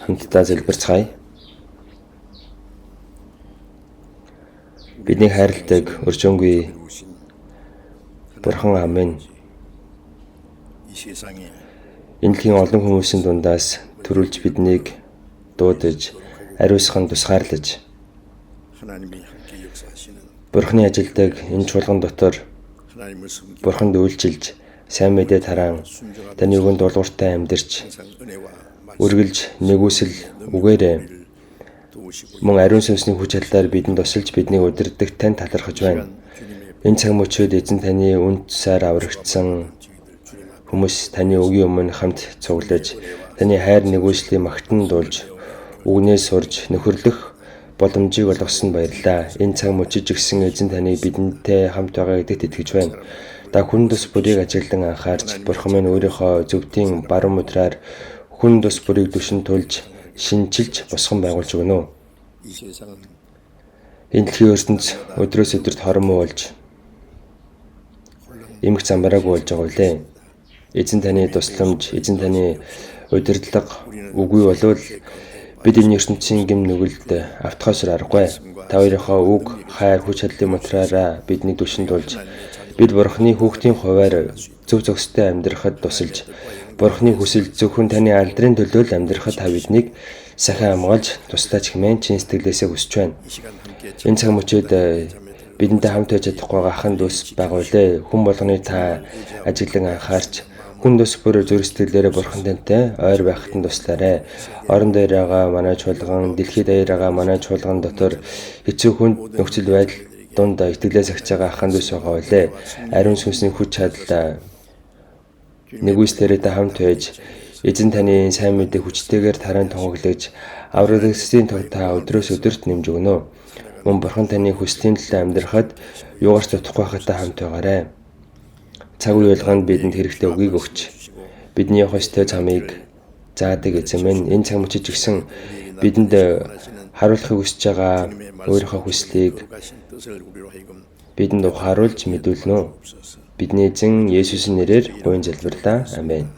хамтдаа залбирцгаая. Бидний хайрладаг өршөөнгүй Бурхан амин. Энэ дэлхийн олон хүмүүсийн дундаас төрүүлж биднийг дуудаж, ариусхан тусгаарлаж, Бурханы ажилдаг энэ чуулган дотор Бурханд үйлчилж, сайн мэдээ тараан, таны үгэнд дуулууртай амьдарч, үргэлж нэгүсэл үгээрээ мөн ариун сүнсний хүч чадлаар бидэнд тусалж биднийг удирдах тань талархаж байна. Энэ цаг мөчид эзэн таны үн цэсаар аврагдсан хүмүүс таны үгийн өмнө хамт цуглаж, таны хайр нэгүслийн магтан дуулж, үгнээс сурж нөхөрлөх боломжийг олгосон баярлалаа. Энэ цаг мөчид гисэн эзэн таны бидэнтэй хамт байгаа гэдэгт итгэж байна. Та хүн тус бүрийг ажиглан анхаарч, Бурхан минь өөрийнхөө зөвхөн баруун мутраар хүн тус бүрийг түшин тулж, шинчилж босгон байгуулж өгнө. Энэ дэлхийн ертөнц өдрөөс өдөрт хормоо болж, эмх замбараагүй болж байгаа үлээ. Эзэн таны тусламж, эзэн таны удирдлага үгүй болвол бид энэ ертөнцийн гэм нүгэлд автохоос аргагүй. Та хоёрынхоо үг, хайр, хүч чадлын материалаараа бидний түшин тулж, бид Бурханы хүүхдийн хуваар зөв зохистой амьдрахад тусалж, Бурханы хүсэл зөвхөн таны алдрын төлөө л амьдрахад та биднийг сахин амгаалж туслаач хэмээн чин сэтгэлээсээ хүсэж байна. Энэ цаг мөчид бидэнтэй хамт байж чадахгүй ахын дүүс байгаа үлээ. Хүн болгоны та ажиглан анхаарч, хүн дэс бүр зүрх сэтгэлээрээ Бурхан тантай ойр байхад нь туслаарай. Орон дээр байгаа манай чуулган, дэлхийд даяар байгаа манай чуулган дотор хэцүү хүнд нөхцөл байдал дунд итгэлээс агч байгаа ахын дүүс байгаа үлээ. Ариун сүнсний хүч чадал нэгүслээрээ та хамт байж, эзэн таны сайн мэдээ хүчтэйгээр тарайн тунгаглаж, аврагсдын тул та өдрөөс өдөрт нэмж өгнө. Мөн Бурхан таны хүслийн төлөө амьдрахад юугаарч дутахгүй байхад та хамт байгаарай. Цаг үе болгонд бидэнд хэрэгтэй үгийг өгч, бидний явах ёстой замыг заадаг эзэн минь. Энэ цаг мөчид гисэн бидэнд харуулахыг хүсэж байгаа өөрийнхөө хүслийг бидэнд ухааруулж мэдүүлнэ. Бидний эзэн Есүсийн нэрээр гуйн залбирлаа. Амен.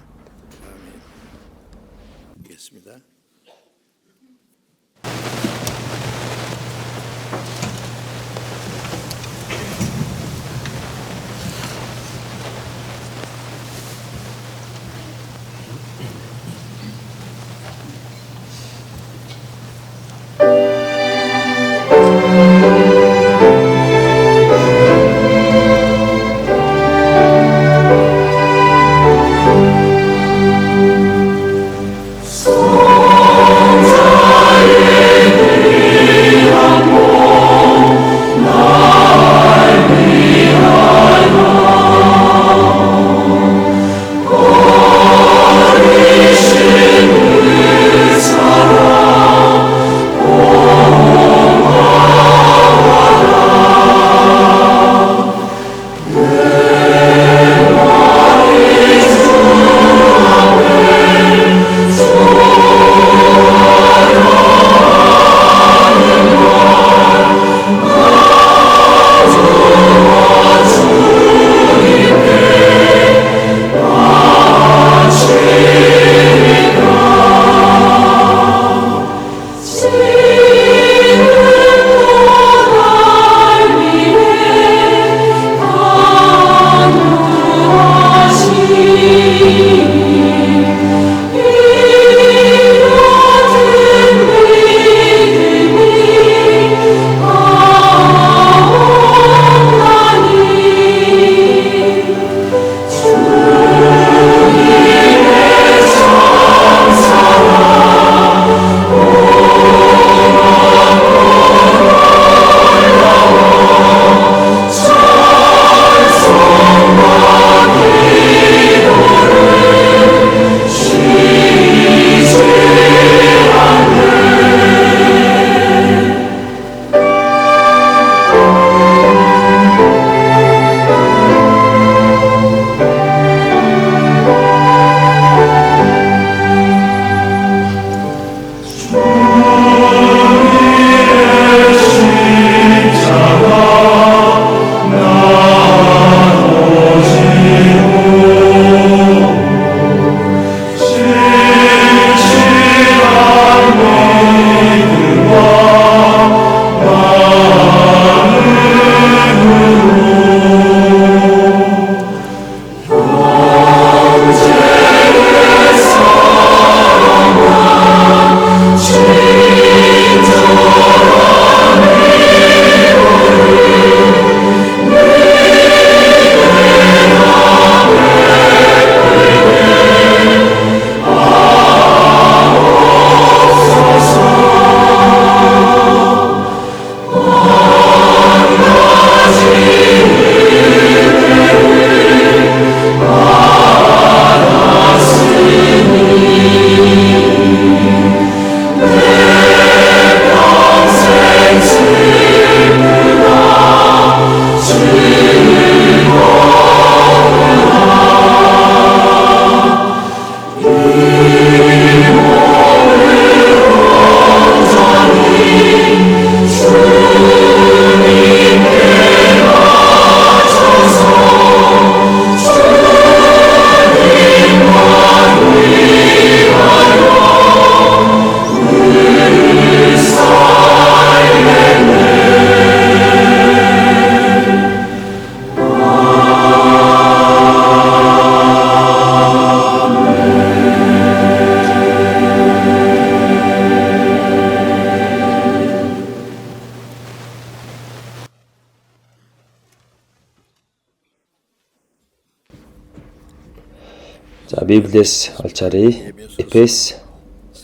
За Библиэс олж харъя. Эфес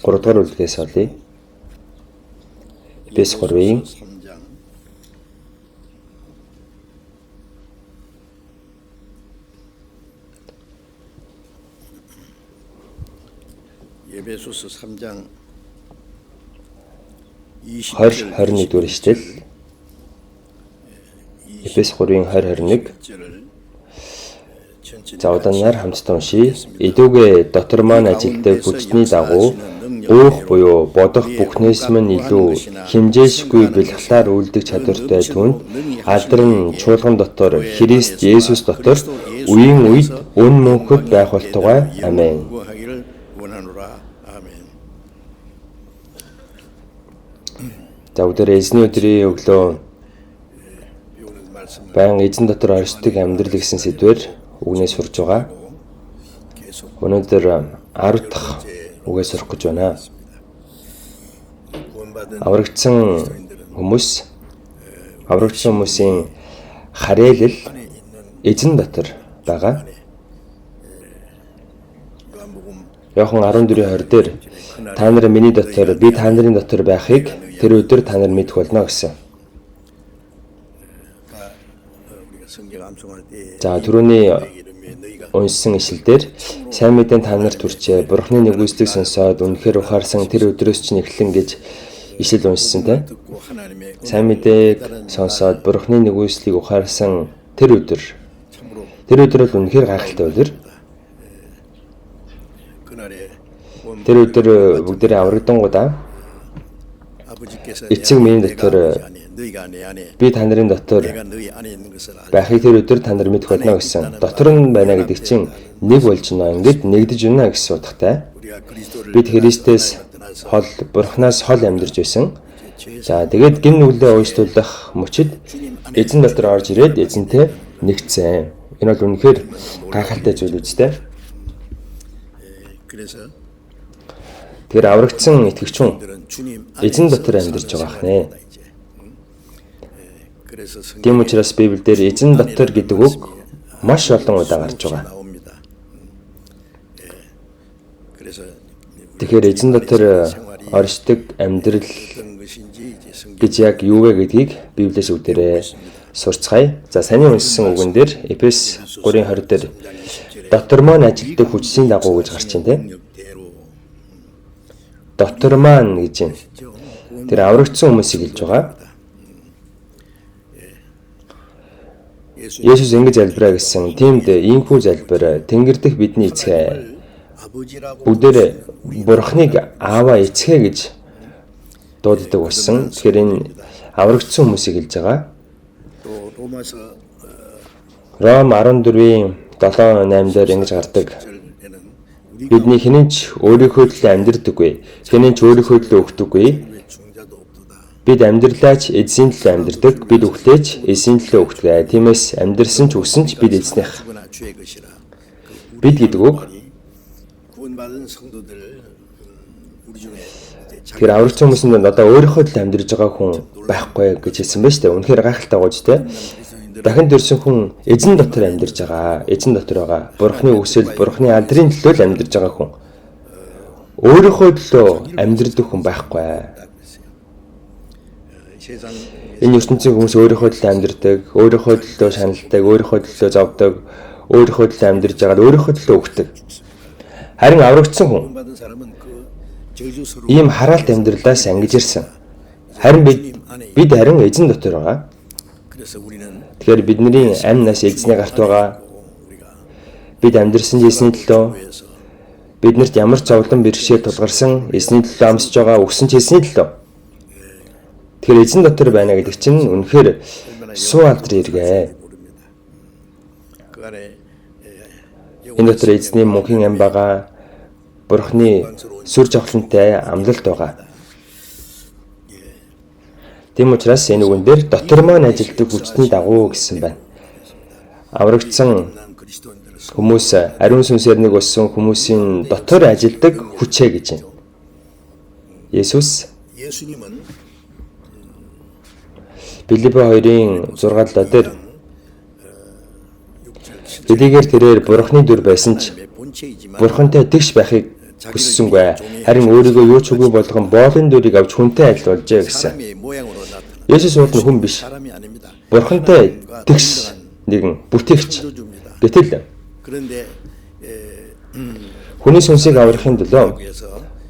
3 дугаар бүлгээс олъё. Эфес 3-ийн 3장 에베소서 3장 20-21 дугаар ишлэл. Эфес 3-ийн 20-21. За удаанаар хамтдаа уншийе. Идүүгээ дотор маань ажилдаг хүчний дагуу уух буюу бодох бүхнээс мань илүү хэмжээшгүй бэлхлаар үлдэх чадвартай түнд алдран чуулган дотор Христ Есүс дотор үеийн үед өн мөнхөд байх болтугай. Амен. За өдөр эзний өдрийн өглөө баян эзэн дотор оршдог амьдрал гэсэн сэдвээр үгнээс сурж байгаа. Өнөөдөр 10 дахь үгээс сурах гэж байна. Аврагдсан хүмүүсийн харьяалал эзэн дотор байгаа. Иохан 14:20 дээр та нар миний дотор, би та нарын дотор байхыг тэр өдөр та нар мэдэх болно гэсэн. За түрүүний уншсан ишлэлдэр сайн мэдэн та нарт хүрчээ. Бурхны нэгүслийг сонсоод үнэхээр ухаарсан тэр өдрөөс чинь эхлэн гэж ишлэл уншсан те. Сайн мэдээг сонсоод Бурхны нэгүслийг ухаарсан тэр өдөр бол үнэхээр гайхалтай өдөр. Тэр өдөр бүгдээрээ аврагдангуудаа эцэг минь дотор би та нарын дотор байхыг тэр өдөр та нар мэдэх болно гэсэн. Дотор нь байна гэдэг чинь нэг болж байна. Ингээд нэгдэж байна гэсэн утгатай. Бид Христээс хол, Бурханаас хол амьдарч байсан. За тэгээд гин нүглээ уйстуулах мөчид эзэн дотор орж ирээд эзэнтэй нэгцсэн. Энэ бол үнэхээр гайхалтай зүйл үстэй. Тэр аврагдсан итгэгч хүн эзэн дотор амьдарч байгаа хнэ. Тийм учраас Библиэлд эзэн дотор гэдэг үг маш олон удаа гарч байгаа. Тэгэхээр эзэн дотор оршдог амьдрал гэж яг юу вэ гэдгийг Библиэс үгдэрээ сурцгаая. За саний уншсан үгэн дээр Эфес 3:20 дээр дотор маань ажилтдаг хүчний дагуу гэж гарч байна те. Дотор маань гэж юм. Тэр аврагдсан хүмүүсийг хэлж байгаа. Есүс ингэж залбираа гэсэн. Тиймд ийхүү залбир Тэнгэр дэх бидний эцгээ бүгдээр Бурхныг Аава эцгээ гэж дууддаг болсон. Тэгэхээр энэ аврагдсан хүмүүсийг хэлж байгаа. Ром 14-ийн 7-8 дээр ингэж гардаг. Бидний хинэнч өөрийнхөө төлөө амьдрдаггүй. Хинэнч өөрийнхөө төлөө өгдөггүй. Бид амьдралаач эзэн төлөө амьдрдаг. Бид өглөөч эзэн төлөө өгдөг. Тиймээс амьдрсан ч өгсөн ч бид эзнийх. Бид гэдэг үг. Тэр аврагдсан хүмүүсэнд одоо өөрийнхөө төлөө амьдрж байгаа хүн байхгүй гэж хэлсэн байна шүү дээ. Үнэхээр гайхалтай гоож те. Дахин төрсэн хүн эзэн дотор амьдарч байгаа. Эзэн дотор байгаа. Бурхны үгсэл, Бурхны алдрын төлөө л амьдарч байгаа хүн. Өөрийнхөө төлөө амьдрдаг хүн байхгүй. Энэ ертөнцийн хүмүүс өөрийнхөө төлөө амьдардаг, өөрийнхөө төлөө шаналдаг, өөрийнхөө төлөө зовдог, өөрийнхөө төлөө амьдарч байгаа, өөрийнхөө төлөө өгдөг. Харин аврагдсан хүн ийм хараалт амьдралаас ангиж ирсэн. Харин бид харин эзэн дотор байгаа. Тэгэхээр бидний амь нас эзний гарт байгаа. Бид амьдрсан эзний төлөө биднэрт ямар ч зовлон бэрхшээл тулгарсан эзний төлөө амсж байгаа, өгсөн ч эзний төлөө. Тэгэхээр эзэн дотор байна гэдэг чинь үнэхээр суу алдрын эргээ. Энэ дотор эзний мөнхийн ам байгаа. Бурхны сүр жавхлантай амлалт байгаа. Тийм учраас энэ үгэн дээр дотор маань ажилтдаг хүчний дагуу гэсэн байна. Аврагдсан хүмүүс ариун сүнсээр нэг өссөн хүмүүсийн дотор ажилтдаг хүчээ гэж байна. Есүс Филиппе 2-ын 6-7 дээр эдгээр тэрээр Бурхны дүр байсан ч Бурхантай тэгш байхыг хүссэнгүй. Харин өөрийгөө юу ч үгүй болгон боолын дүрийг авч хүнтэй адил болжээ гэсэн. Есүс бол хүн биш. Бурхантай тэгш нэгэн бүтээгч. Гэтэл хүний сүнсийг аврахын төлөө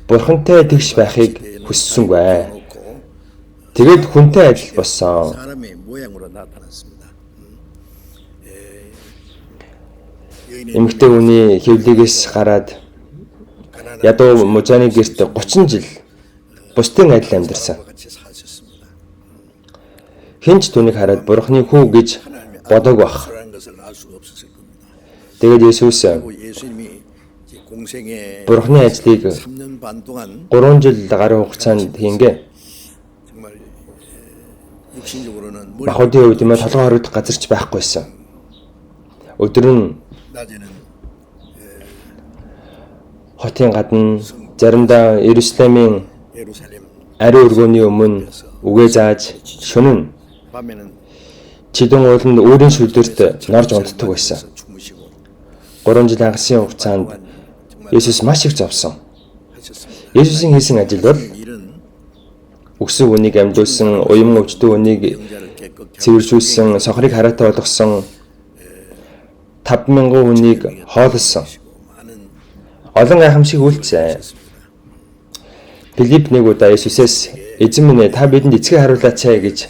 Бурхантай тэгш байхыг хүссэнгүй. Тэгээд хүнтэй адил болсон. Эмэгтэй хүний хэвлэгээс гараад ядуу мужааны гэрт 30 жил бусдын адил амьдарсан. Хинч түүнийг хараад Бурханы хүү гэж бодог бах. Тэгээд Есүс Бурханы ажлыг 3 жил гаруй хугацаанд хийнгээ. Бахуудын үед юм толгой хоригдох газар ч байхгүйсэн. Өдөр нь хотын гадна заримдаа Иерусалимын ариун өргөөний өмнө үгээ зааж шөнө чидэн ууланд өөрийн шүлдэрт норж унтдаг байсан. 3 жил хагасын хугацаанд Есүс маш их зовсон. Есүсийн хийсэн ажил бол өксөг үнийг амжуулсан, уян өвчтөг үнийг цэвэржүүлсэн, сохрыг хараатай болгосон, 5,000 хүнийг хооллсон. Олон гайхамшиг үйлчлээ. Филипп нэг удаа Есүсээс "Эзэн минь, та бидэнд эцгийг харуулаач" гэж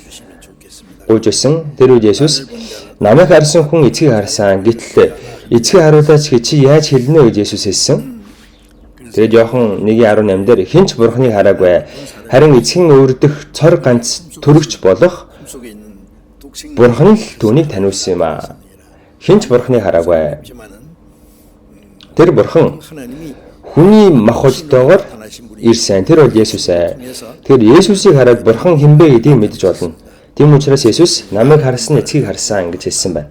гуйж байсан. Тэр үед Есүс "Намайг харсан хүн эцгийг харсан. Гэтэл эцгийг харуулаач гэж чи яаж хэлнэ" гэж Есүс хэлсэн. Тэгээд Иохан 1:18 дээр "Хинч Бурханыг хараагүй. Харин эцгийн өвөрдөх цор ганц төрөгч болох Бурхан л түүнийг таниулсан юм аа. Хинч Бурханыг хараагүй. Тэр Бурхан хүний махбодтойгоор ирсэн. Тэр бол Есүс ээ. Тэгэхээр Есүсийг хараад Бурхан хэн бэ гэдгийг мэдэж болно. Тийм учраас Есүс намайг харсан, эцгийг харсан гэж хэлсэн байна.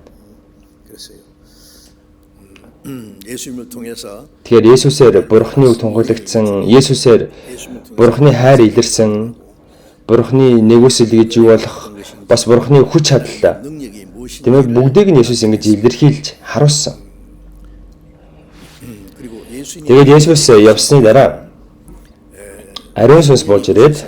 Тэгэхээр Есүсээр Бурханы үг тунхаглагдсан, Есүсээр Бурханы хайр илэрсэн, Бурханы нэгүсэл гэж юу болох, бас Бурханы хүч чадал. Тиймээ бүгдийг нь Есүс ингэж илэрхийлж харуулсан. Тэгээд Есүс явсны дараа ариун сүнс бууж ирээд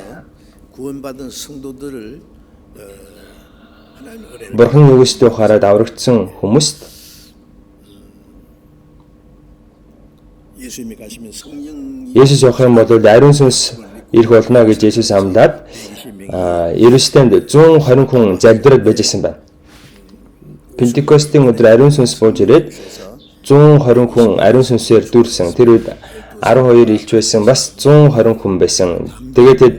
Бурханы нэгүсэлтэй ухаарад аврагдсан хүмүүст Есүс явах юм бол ариун сүнс ирэх болно гэж Есүс амлаад Иерусалимд 120 хүн залбираад байжсэн байна. Пентекостийн өдөр ариун сүнс бууж ирээд 120 хүн ариун сүнсээр дүүрсэн. Тэр үед 12 элч байсан, бас 120 хүн байсан. Тэгээд тэд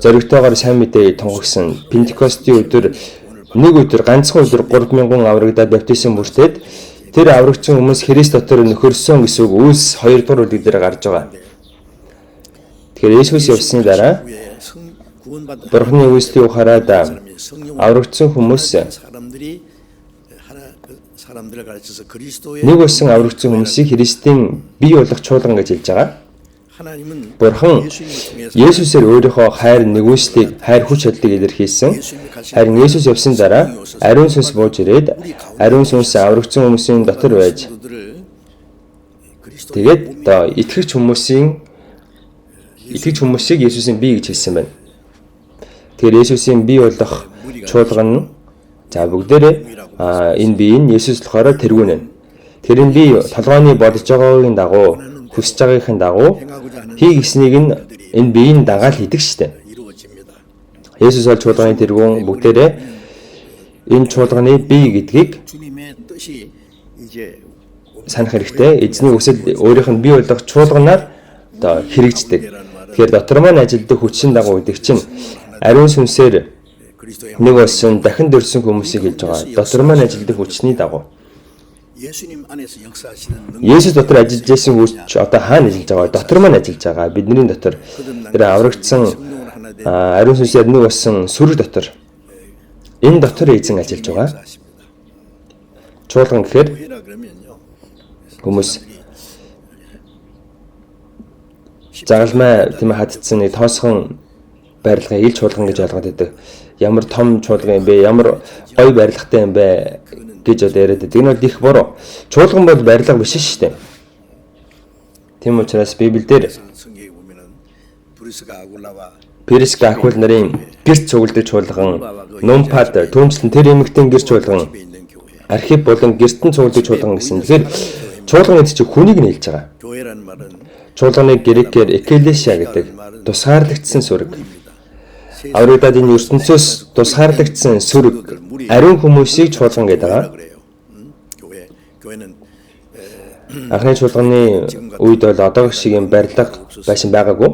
зоригтойгоор сайн мэдээ тунхагсан. Пентекостийн өдөр нэг өдөр ганцхан өдөр 3,000 аврагдаад баптизм бүртээд тэр аврагдсан хүмүүс Христ дотор нөхөрсөн гэсэн үг Үлс 2 дугаар бүлэг дээр гарч байгаа. Тэгэхээр Есүс явсны дараа Бурханы үгсийг ухаарад аврагдсан хүмүүс нэг болсон аврагдсан хүмүүсийг Христийн бий болох чуулган гэж хэлж байгаа. Бурхан Есүсээр өөрийнхөө хайр нэгүслийг, хайр хүч чадлыг илэрхийлсэн. Харин Есүс явсан дараа ариун сүнс бууж ирээд ариун сүнс аврагдсан хүмүүсийн дотор байж тэгээд итгэгч хүмүүсийг Есүсийн бий гэж хэлсэн байна. Тэгэхээр Есүсийн бий болох чуулган нь бүгдээрээ энэ бие нь Есүс болохоор тэргүүнэ. Тэр энэ бие толгойн бодож байгаагийн дагуу, хүсэж байгаагийн дагуу хий гэснийг нь энэ биеийн дагаал хийдэг штэ. Есүс бол чуулганы тэргүүн, бүгдээрээ энэ чуулганы бие гэдгийг санах хэрэгтэй. Эзний үсэл өөрийнх нь бий болох чуулганаар хэрэгждэг. Тэгэхээр дотор маань ажилддаг хүчин дагуу гэдэг чинь ариун сүнсээр нэг болсон дахин дөрсөн хүмүүсийг хэлж байгаа. Дотор маань ажилддаг хүчний дагуу. Есүс дотор ажиллаж байсан хүч одоо хаана ажиллаж байгаа? Дотор маань ажиллаж байгаа. Бидний дотор тэр аврагдсан ариун сүнсээр нэг болсон сүрэг дотор энэ дотор эзэн ажиллаж байгаа. Чуулган гэхээр хүмүүс загалмай тийм хатцсан нэг тоосхон барилгын ил чуулган гэж ойлгоод байдаг. Ямар том чуулган юм бэ? Ямар гоё барилгатай юм бэ гэж одоо яриад байдаг. Энэ бол их буруу. Чуулган бол барилга биш шүү дээ. Тийм учраас Библиэлд 성경에 보면은 브리스가 아굴라와 Персик Акул нарын гэрт цуглдаж чуулган, Нумпад түүнчлэн тэр эмэгтэй гэрт чуулган, 집에 있는 교회. Архип болон гэртэн цуглдаж чуулган гэсэн. Тэгэхээр чуулган гэдэг чинь хүнийг нээлж байгаа. 교회라는 말은 Чуулганыг грекээр экклесиа гэдэг. Тусгаарлагдсан сүрэг. Аврагдаад энэ ертөнцөөс тусгаарлагдсан сүрэг ариун хүмүүсийг чуулган гэдэг байгаа. 그래요. 교회는 Анхны чуулганы үед бол одоогийн шиг юм барилга байсан байгаагүй.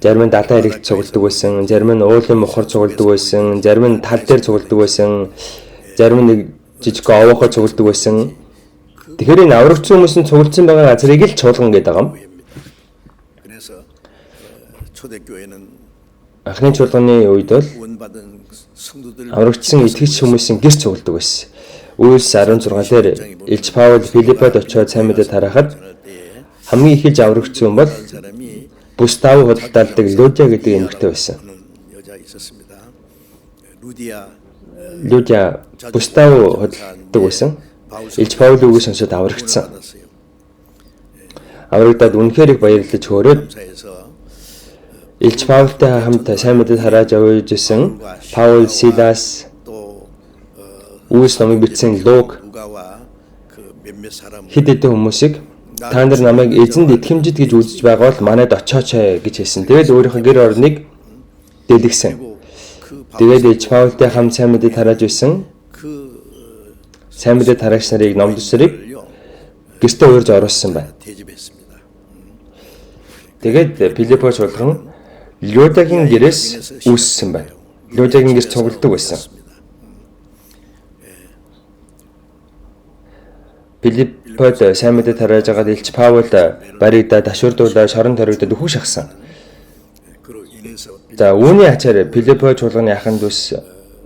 Зарим нь далайн иргэд цугладаг байсан, зарим нь уулын мохор цугладаг байсан, зарим нь тал дээр цугладаг байсан, зарим нь нэг жижиг овоохоо цугладаг байсан. Тэгэхээр энэ аврагдсан хүмүүс нь цуглдсан байгаа газрыг л чуулган гэдэг юм. 그래서 초대교회는 Анхны чуулганы үед бол 구원받은 성도들 аврагдсан итгэгч хүмүүсийн гэрч цугладаг байсан. Үйлс 16 дээр Илч Паул Филиппод очиод сайн мэдээ тарахад хамгийн их иж аврагдсан хүн бол 사람이 Бустав худалдаалдаг Лудия гэдэг эмэгтэй байсан. 여자 있었습니다. 루디아 Лудия Бустав худалдадаг байсан. Илч Паулын үгийг сонсоод аврагдсан. 받았어요. Аврагдаад үнэхээр их баярлаж хөөрөөд 사에서 Илч Паултай хамт сайн мэдээ тарааж явж исэн Паул, Силас, 또 Үйлс номыг бичсэн Лук 누가와 그 몇몇 사람 хэд хэдэн хүмүүсийг та нар намайг эзэнд итгэмжид гэж үзэж байгаа бол манайд очооч гэж хэлсэн. Тэгээд өөрийнхөө гэр орныг дэлгэсэн. 그 Тэгээд Илч Паултай хамт сайн мэдээ тарааж исэн 그 сайн мэдээ тараагч нарыг номлосрыг гэртээ уурж оруулсан байна. 대집했습니다. Тэгээд Филиппо чуулган Лудиагийн гэрээс үүссэн байна. Лудиагийн гэр цугладаг байсан. Филиппод сайн мэдээ тарааж байгаад Илч Паул баригдаа ташуурдуулаад шорон торигдод үхэж шахсан. 그로 인해서 За үүний ачаар Филиппо чуулганы аханд ус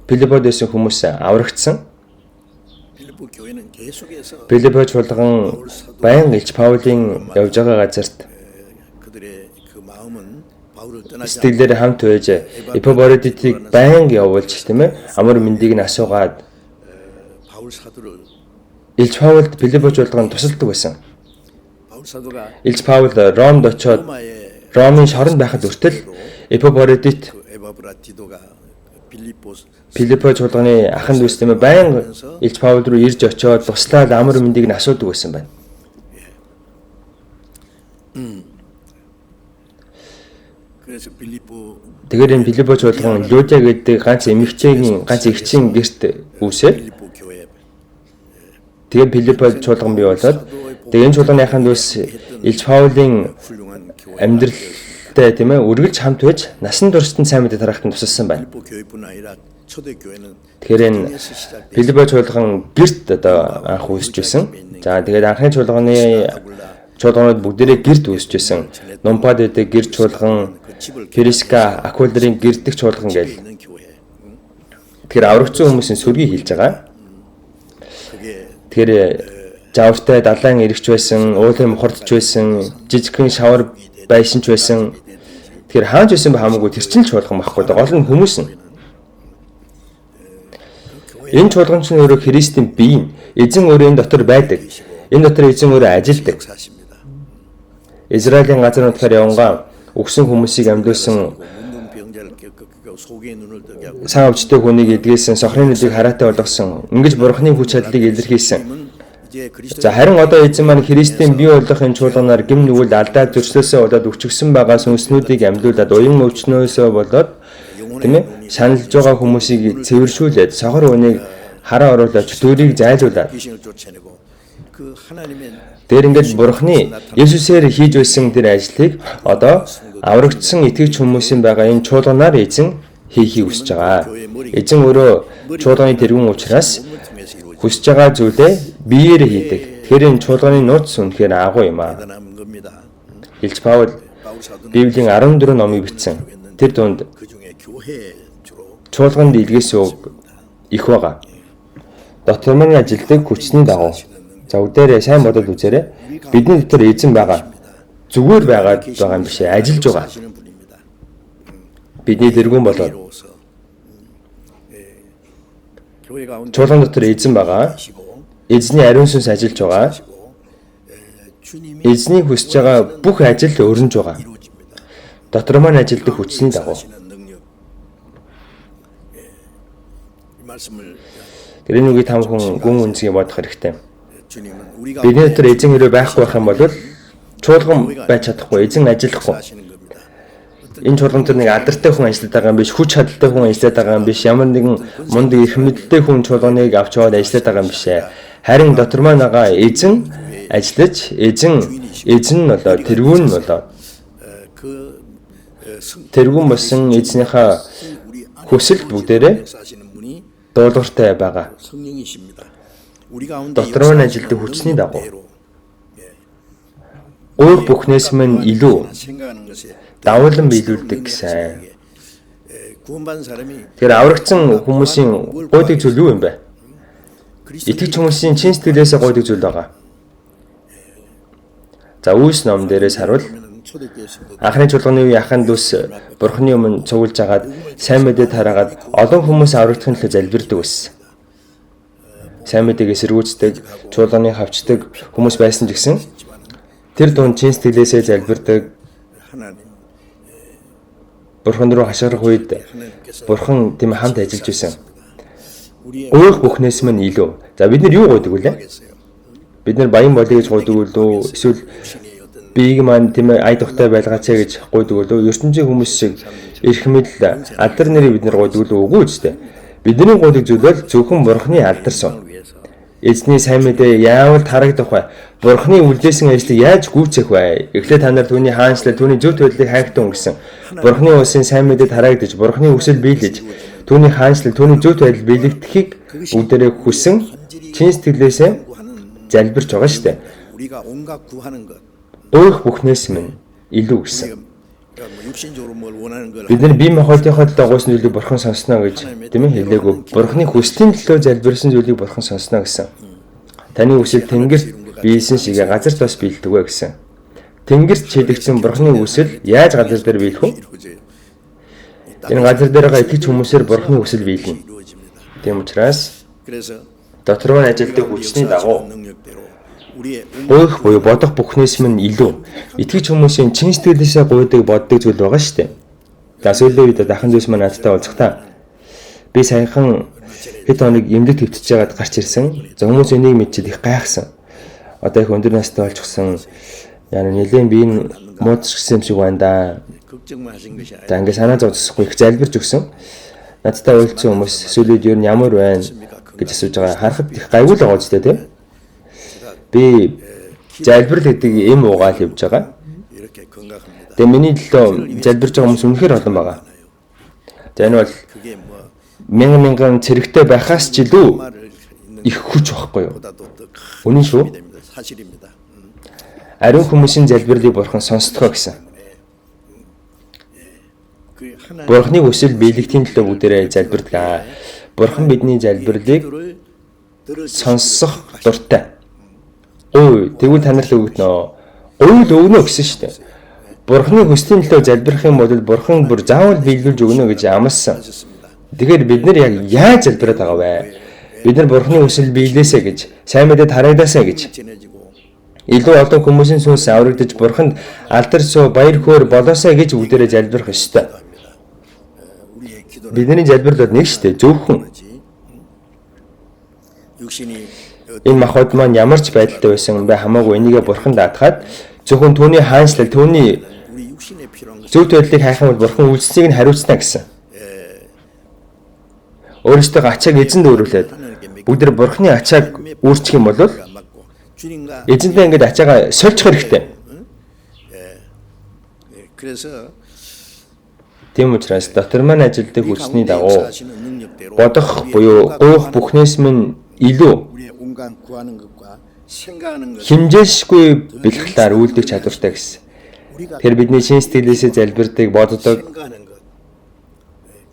Филиппод байсан хүмүүс аврагдсан. 필리포 교회는 계속해서 Филиппо чуулган байнга Илч Паулийн явж байгаа газарт 그들의 그 마음은 바울을 떠나지 сэтгэлээр хамт байж Эпофродитыг байнга явуулж тийм ээ амар мэндийг нь асуугаад 바울 사도를 Илч Паулд Филиппо чуулган тусалдаг байсан. 바울 사도가 Илч Паул Ромд очиод 로마의 Ромын шоронд байхад хүртэл Эпофродит 그 에바브라티도가 빌립보 Филиппо чуулганы аханд ус тийм ээ байнга Илч Паул руу ирж очиод туслаад амар мэндийг нь асуудаг байсан байна. 그래서 빌립보 Тэгэхээр энэ Филиппо чуулган Лудиа гэдэг ганц эмэгтэйгийн ганц эгчийн гэрт үүсээд 빌립보 교회 тэгээд Филиппо чуулган бий болоод тэгээд энэ чуулганы аханд ус Илч Паулийн 훌륭한 교회 амьдралтай тийм ээ үргэлж хамт байж насан туршид сайн мэдээ тараахад тусалсан байна. 빌립보 교회뿐 아니라 초대 교회는 Тэгэхээр энэ Филиппо чуулган гэрт одоо анх үүсэж байсан. За тэгээд анхны чуулганууд бүгдээрээ гэрт үүсэж байсан. Нумпад гэдэг гэр чуулган, Персика Акулдрын гэрдэх чуулган гээл. 있는 교회. Тэгэхээр аврагдсан хүмүүсийн сүргийг хэлж байгаа. 그게 Тэгэхээр завартай далайн ирэгч байсан, уулын мохордч байсан, жижигхэн шавар байсан ч байсан. Тэгэхээр хаанч байсан ба хамаагүй тэр чинь л чуулган байхгүй. Гол нь хүмүүс нь. Энэ чуулган чинь өөрөө Христийн бие, эзэн өөрөө энэ дотор байдаг. Энэ дотор эзэн өөрөө ажилдаг. 사십니다. Израилийн газар нутгаар явангаа өгсөн хүмүүсийг амьдуулсан 문둥병자를 속에 눈을 뜨게 하고 сайн өвчтэй хүнийг эдгээсэн, сохрын нүдийг хараатай болгосон, ингэж бурхны хүч чадлыг илэрхийлсэн. 이제 그리스도 За харин одоо эзэн маань Христийн бие болгохын чуулганаар гим нүгэл алдаад зөрчлөөсөө болоод өвчгсөн байгаа сүнснүүдийг амьдуулад уян өвчнөөсөө болоод тийм ээ шаналж байгаа хүмүүсийг цэвэршүүлээд сохор үнийг хараа оруулаад чөтгөрийг зайлуулаад 귀신을 쫓아내고 그 하나님의 дээр ингээд бурхны Есүсээр хийж байсан тэр ажлыг одоо аврагдсан итгэгч хүмүүсийн байгаа энэ чуулганаар эзэн хийхийг хүсэж байгаа. Эзэн өөрөө чуулганы тэргүүн учраас 통해서 이루어진 хүсэж байгаа зүйлээ биеэр хийдэг. Тэгэхээр энэ чуулганы нууц үнэхээр агуу юм аа. 대단한 겁니다. Илч Паул 바울 사도는 Библийн 14 номыг бичсэн. Тэр дунд 그 중에 교회 주로 чуулганд илгээсэн үг их байгаа. Дотор мань ажилдаг хүчний дагуу. За үдээрээ сайн бодоод үзээрэй. Бидний дотор эзэн байгаа. Зүгээр байгаа юм биш ээ. Ажиллаж байгаа. 하시는 분입니다. Бидний тэргүүн болоод 이로써 교회 가운데 чуулган дотор эзэн байгаа. 하시고 Эзний ариун сүнс ажиллаж байгаа. эзний хүсэж байгаа бүх ажил өрнөж байгаа. 이루어집니다. Дотор маань ажилдах хүчний дагуу. 하시는 능력. 이 말씀을 Тэр энэ үгийг та бүхэн гүн үнцгийг бодох хэрэгтэй. 주님은 우리가 Бидний дотор эзэн хэрэг байхгүй байх юм бол чуулган байж чадахгүй, эзэн ажиллахгүй. 하시는 겁니다. Энэ чуулган дээр нэг алдартай хүн ажиллаад байгаа юм биш, хүч чадалтай хүн ажиллаад байгаа юм биш, ямар нэгэн мундаг эрх мэдэлтэй хүн чуулганыг авч яваад ажиллаад байгаа юм биш ээ. Харин дотор маань байгаа эзэн ажиллаж, эзэн нь болоо, тэргүүн нь болоо. Тэргүүн болсон эзнийхээ хүсэл бүгдээрээ 하시는 분이 дуулууртай байгаа. 성령이십니다. 우리 가운데 дотор маань ажилдаг хүчний дагуу. 대로 Өөр бүхнээс минь илүү 생각하는 것에 давуулан биелүүлдэг гэсэн. 구원받은 사람이 Тэгэхээр аврагдсан хүмүүсийн гойдаг зүйл юу юм бэ? Итгэж хүмүүсийн чин сэтгэлээсээ гойдаг зүйл байгаа. За Үйлс ном дээрээс харуул 초대교회에서도 анхны чуулганы үеийн ахын дүүс Бурхны өмнө цуглаж агаад сайн мэдээ тараагаад олон хүмүүс аврагдахын төлөө залбирдаг байсан. Сайн мэдээг эсэргүүцдэг, чуулганы хавчдаг хүмүүс байсан ч гэсэн тэр дунд чин сэтгэлээсээ залбирдаг, 하나님 Бурхан руу хашгирах үед Бурхан тийм хамт ажиллаж байсан. 우리의 Өөр бүхнээс минь илүү. За бид нар юу гойдаг вүлээ? Бид нар баян болъё гэж гойдаг үлдөө эсвэл биеийг маань тийм ээ ай тухтай байлгаач гэж гойдаг үлдөө ертөнцийн хүмүүс шиг эрх мэдэл алдар нэрийг бид нар гойдаг үлдөө үгүй ч дээ. Бидний гойдаг зүйл бол зөвхөн Бурханы алдар сон. Эзний сайн мэдээ яавал тарагдах вэ? Бурханы үлдээсэн ажлыг яаж гүйцэх вэ? Эхлээд та нар түүний хаанчлал, түүний зөв байдлыг хайхтун гэсэн. Бурханы улсын сайн мэдээ тараагдаж, Бурханы хүсэл биелэж, түүний хаанчлал, түүний зөв байдал биелэгдэхийг бүгдээрээ хүсэн чин сэтгэлээсээ залбирч байгаа шүү дээ. 우리가 온갖 구하는 것 Өөрх бүхнээс минь илүү гэсэн. 그러니까 뭐 육신적으로 뭘 원하는 걸 Бид нар бие махбодынхоо төлөө гойсон зүйлийг Бурхан сонсноо гэж тийм ээ хэлээгүй. Бурханы хүслийн төлөө залбирсан зүйлийг Бурхан сонсноо гэсэн. Таны хүсэл тэнгэрт биелсэн шигээ газарт бас биелдэг вэ гэсэн. Тэнгэрт чийдэгсэн Бурханы хүсэл яаж газар дээр биелэх вэ? 이루어져요. Энэ газар дээр байгаа итгэж хүмүүсээр Бурханы хүсэл биелнэ. 이루어집니다. Тийм учраас 그래서 дотор маань ажилдаг хүчний дагуу 능력대로 우리의 гойх буюу бодох бүхнээс минь илүү итгэж хүмүүсийн чин сэтгэлээсээ гойдаг боддог зүйл байгаа шүү дээ. За сүүлийн үед дахин зүйлс маань надтай уулзахдаа би саяхан хэд хоног эмнэлэг төвтөж байгаад гарч ирсэн. За хүмүүс энийг мэдчихэд их гайхсан. Одоо их өндөр настай болчихсон. Яна нэлийн би энэ муудчихсан юм шиг байна да. 걱정만 하신 것이 За 아니라 ингээ санаа зовсохгүй их залбирч өгсөн. Надтай уулзсан хүмүүс сүүлийн үед ямар байна гэж асууж байгаа. Харахад их гайгүй л байгаа ч тийм. Би залбирал гэдэг эм угаал явж байгаа. 이렇게 건강합니다. Тэгээ миний төлөө залбирж байгаа хүмүүс үнэхээр олон байгаа. За энэ бол 그게 뭐 мянган цэрэгтэй байхаас ч илүү 말을 있는 их хүч байхгүй юу? 것보다도 더 Үнэн шүү. 큰 됩니다. 사실입니다. Ариун хүмүүсийн залбирлыг Бурхан сонсдгоо гэсэн. 그 하나님 Бурханы хүсэл биелэгдэхийн төлөө бүгдээрээ залбирдаг. Бурхан бидний залбирлыг 기도를 들을 сонсох дуртай. Ой, тэгвэл та нарт өгнө. Уйл өгнө гэсэн шүү дээ. Бурханы хүслийн төлөө залбирх юм бол Бурхан бүр заавал биелүүлж өгнө гэж амласан. Тэгэхээр бид нар яг яаж залбираад байгаа вэ? Бид нар Бурханы хүсэл биелээсэ гэж, сайн мэдээ тараадасаа гэж. 전해지고 Илүү олон хүмүүсийн сүнс аврагдаж Бурханд алдар суу баяр хөөр болоосаа гэж бүгдээрээ залбирх ёстой. 우리의 기도는 Бидний залбирал бол нэг шүү дээ. Зөвхөн 육신이 энэ махбод маань ямар ч байдалтай байсан бэ хамаагүй энийгээ Бурханд даатгаад зөвхөн түүний хаанчлал, түүний 우리 육신에 필요한 것 зөв байдлыг хайх юм бол Бурхан үйлчлэгийг нь хариуцна гэсэн. Өөрөөсөө ачааг эзэнд өөрүүлээд бүгд тэр Бурханы ачааг үүрчих юм бол 맞고 주님과 эзэнтэй ингээд ачаагаа сольчих хэрэгтэй. 그래서 Тийм учраас дотор маань ажилдаг хүчний дагуу 하시는 능력대로 бодох буюу гойх бүхнээс минь илүү 우리의 온갖 구하는 것과 생각하는 것 хэмжээшгүй бэлгэлээр үйлдэх чадвартай гэсэн. 우리가 Тэр бидний шин сэтгэлээсээ залбирдаг, боддог. 생각하는 것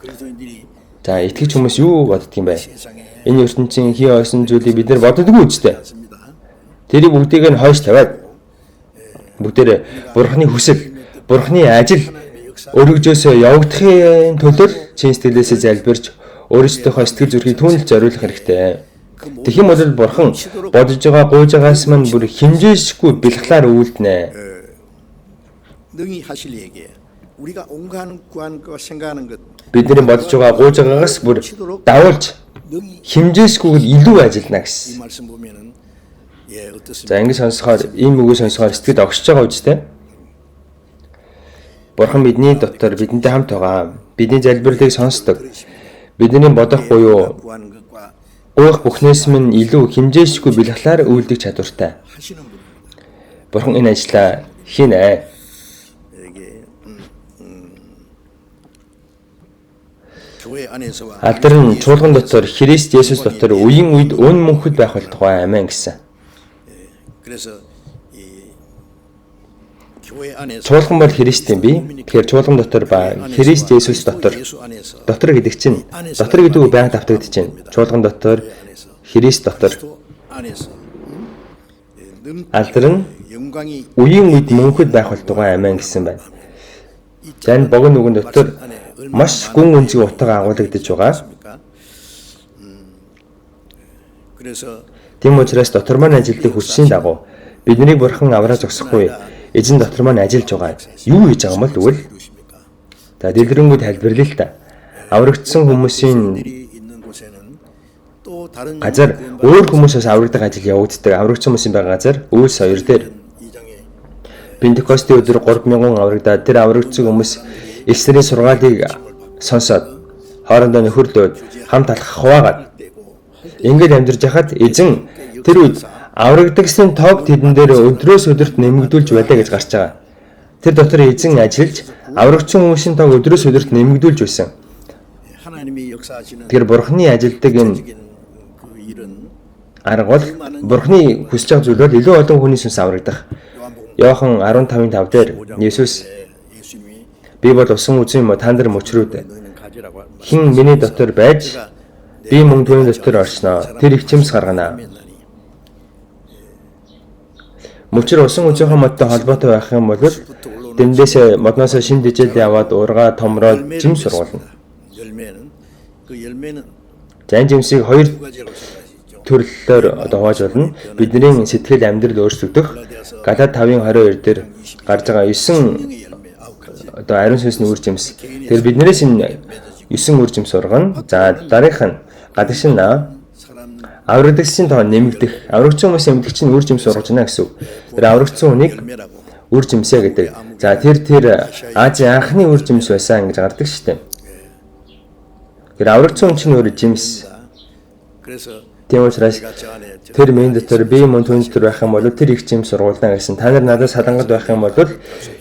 그리스도인들이 За итгэж хүмүүс юу боддог юм бэ? 세상에 Энэ ертөнцийн хий ойсон зүйлийг бид нар боддоггүй үстэй. 있습니다. Тэрийг бүгдийг нь хойш тавиад бүгдээр Бурханы хүсэл, Бурханы ажил өргөжөөсөө явагдахын төлөө чин сэтгэлээсээ залбирч өөрсдийнхөө сэтгэл зүрхийг түүнэлд зориулах хэрэгтэй. Тэгэх юм бол бурхан бодож байгаа гуйж байгаас мань бүр хэмжээшгүй бэлхлаар үйлдэнэ. 능히 하실 얘기예요. 우리가 온갖 구한 것 생각하는 것 Бидний бодож байгаа гуйж байгаагаас бүр давуулж 능히 хэмжээшгүйгээр илүү ажиллана 이 гэсэн. 말씀 보면은 예 어떻습니까? За ингэ сонсохоор ийм үгийг сонсохоор сэтгэл огшож байгаа үстэй. Бурхан бидний дотор бидэнтэй хамт байгаа. Бидний залбирлыг сонсдог. Бидний бодох буюу 구하는 것과 гуйх бүхнээс минь илүү хэмжээшгүй бэлхлаар үйлдэх чадвартай. 하시는 분입니다. Бурхан энэ ажлаа хийнэ. 이게 교회 안에서와 Алдар нь чуулган дотор Христ Есүс дотор үеийн үед өн мөнхөд байх болтугай амин гэсэн. 그래서 이 교회 안에서 Чуулган бол Христийн бие. Тэгэхээр чуулган дотор ба Христ Есүс дотор 예수 안에서 дотор гэдэг чинь дотор гэдэг үг байнга давтагдаж байна. Чуулган дотор Христ дотор 또 안에서 алдар нь 영광이 үеийн үед мөнхөд байх болтугай амин гэсэн байна. За энэ богино үгэн дотор маш гүн үнцгий утга агуулгадж байгаа. 그래서 Тийм учраас дотор маань ажилтдаг хүчний дагуу биднийг бурхан авраа зогсохгүй эзэн дотор маань ажиллаж байгаа. Юу хийж байгаа юм бол тэгвэл 이루십니까? за дэлгэрэнгүй тайлбарлая л та. Аврагдсан хүмүүсийн 일이 있는 곳에는 또 다른 газар өөр хүмүүсээс аврагдаг ажил явагддаг. Аврагдсан хүмүүсийн байгаа газар Үлс 2 дээр 이장에 Пентекостийн өдөр 3000 аврагдаад тэр аврагдсан хүмүүс Эсрийн сургаалыг сонсоод хоорондоо нөхөрлөөд хамт алхах хуваагаад ингээд амьдарч хахад эзэн тэр үед аврагдагсны тоог тэдэн дээр өдрөөс өдөрт нэмэгдүүлж байлаа гэж гарч байгаа. Тэр дотор эзэн ажиллаж аврагдсан хүмүүсийн тоог өдрөөс өдөрт нэмэгдүүлж байсан. 하나님이 역사하시는 Тэр бурхны ажилдаг энэ 그 일은 арга бол бурхны хүсэж байгаа зүйлээр илүү олон хүний сүнс аврагдах. Иохан 15:5 дээр Есүс 예수님이 би бол усан үзэн юм уу та нар мөчрүүд 너희는 가지라고 хин миний дотор байж би мөн түүний дотор орсноо тэр их чимс гаргана. Мөчр усан үзэнхөө модтой холбоотой байх юм бол дэндээс модноос шин дижэл яваад ургаа томроод жим сургуулна. 열매는 그 열매는 За энэ жимсийг хоёр 두 가지라고 생각하시죠. төрлөөр хуваажуулна. Бидний сэтгэл амьдрал өөрчлөгдөх Галаад 5:22 дээр гарч байгаа 9 열매 아홉 가지. одоо ариун сүнсний үр жимс. Тэр биднээс энэ 9 үр жимс ургана. За дараагийнх нь гадагш нь 사람 аврагдагчийн тоо нэмэгдэх. Аврагдсан хүмүүс нэмэгдэх чинь үр жимс ургаж байна гэсэн үг. Тэр аврагдсан хүнийг 열매라고 үр жимсээ гэдэг. За тэр Азийн анхны үр жимс байсан гэж гардаг шүү дээ. Тэр аврагдсан хүн чинь үр жимс. 그래서 Тийм учраас 제가 저 안에 тэр миний дотор би мөн түүний дотор байх юм бол тэр их жимс сургуулна гэсэн. Та нар надад салангад байх юм бол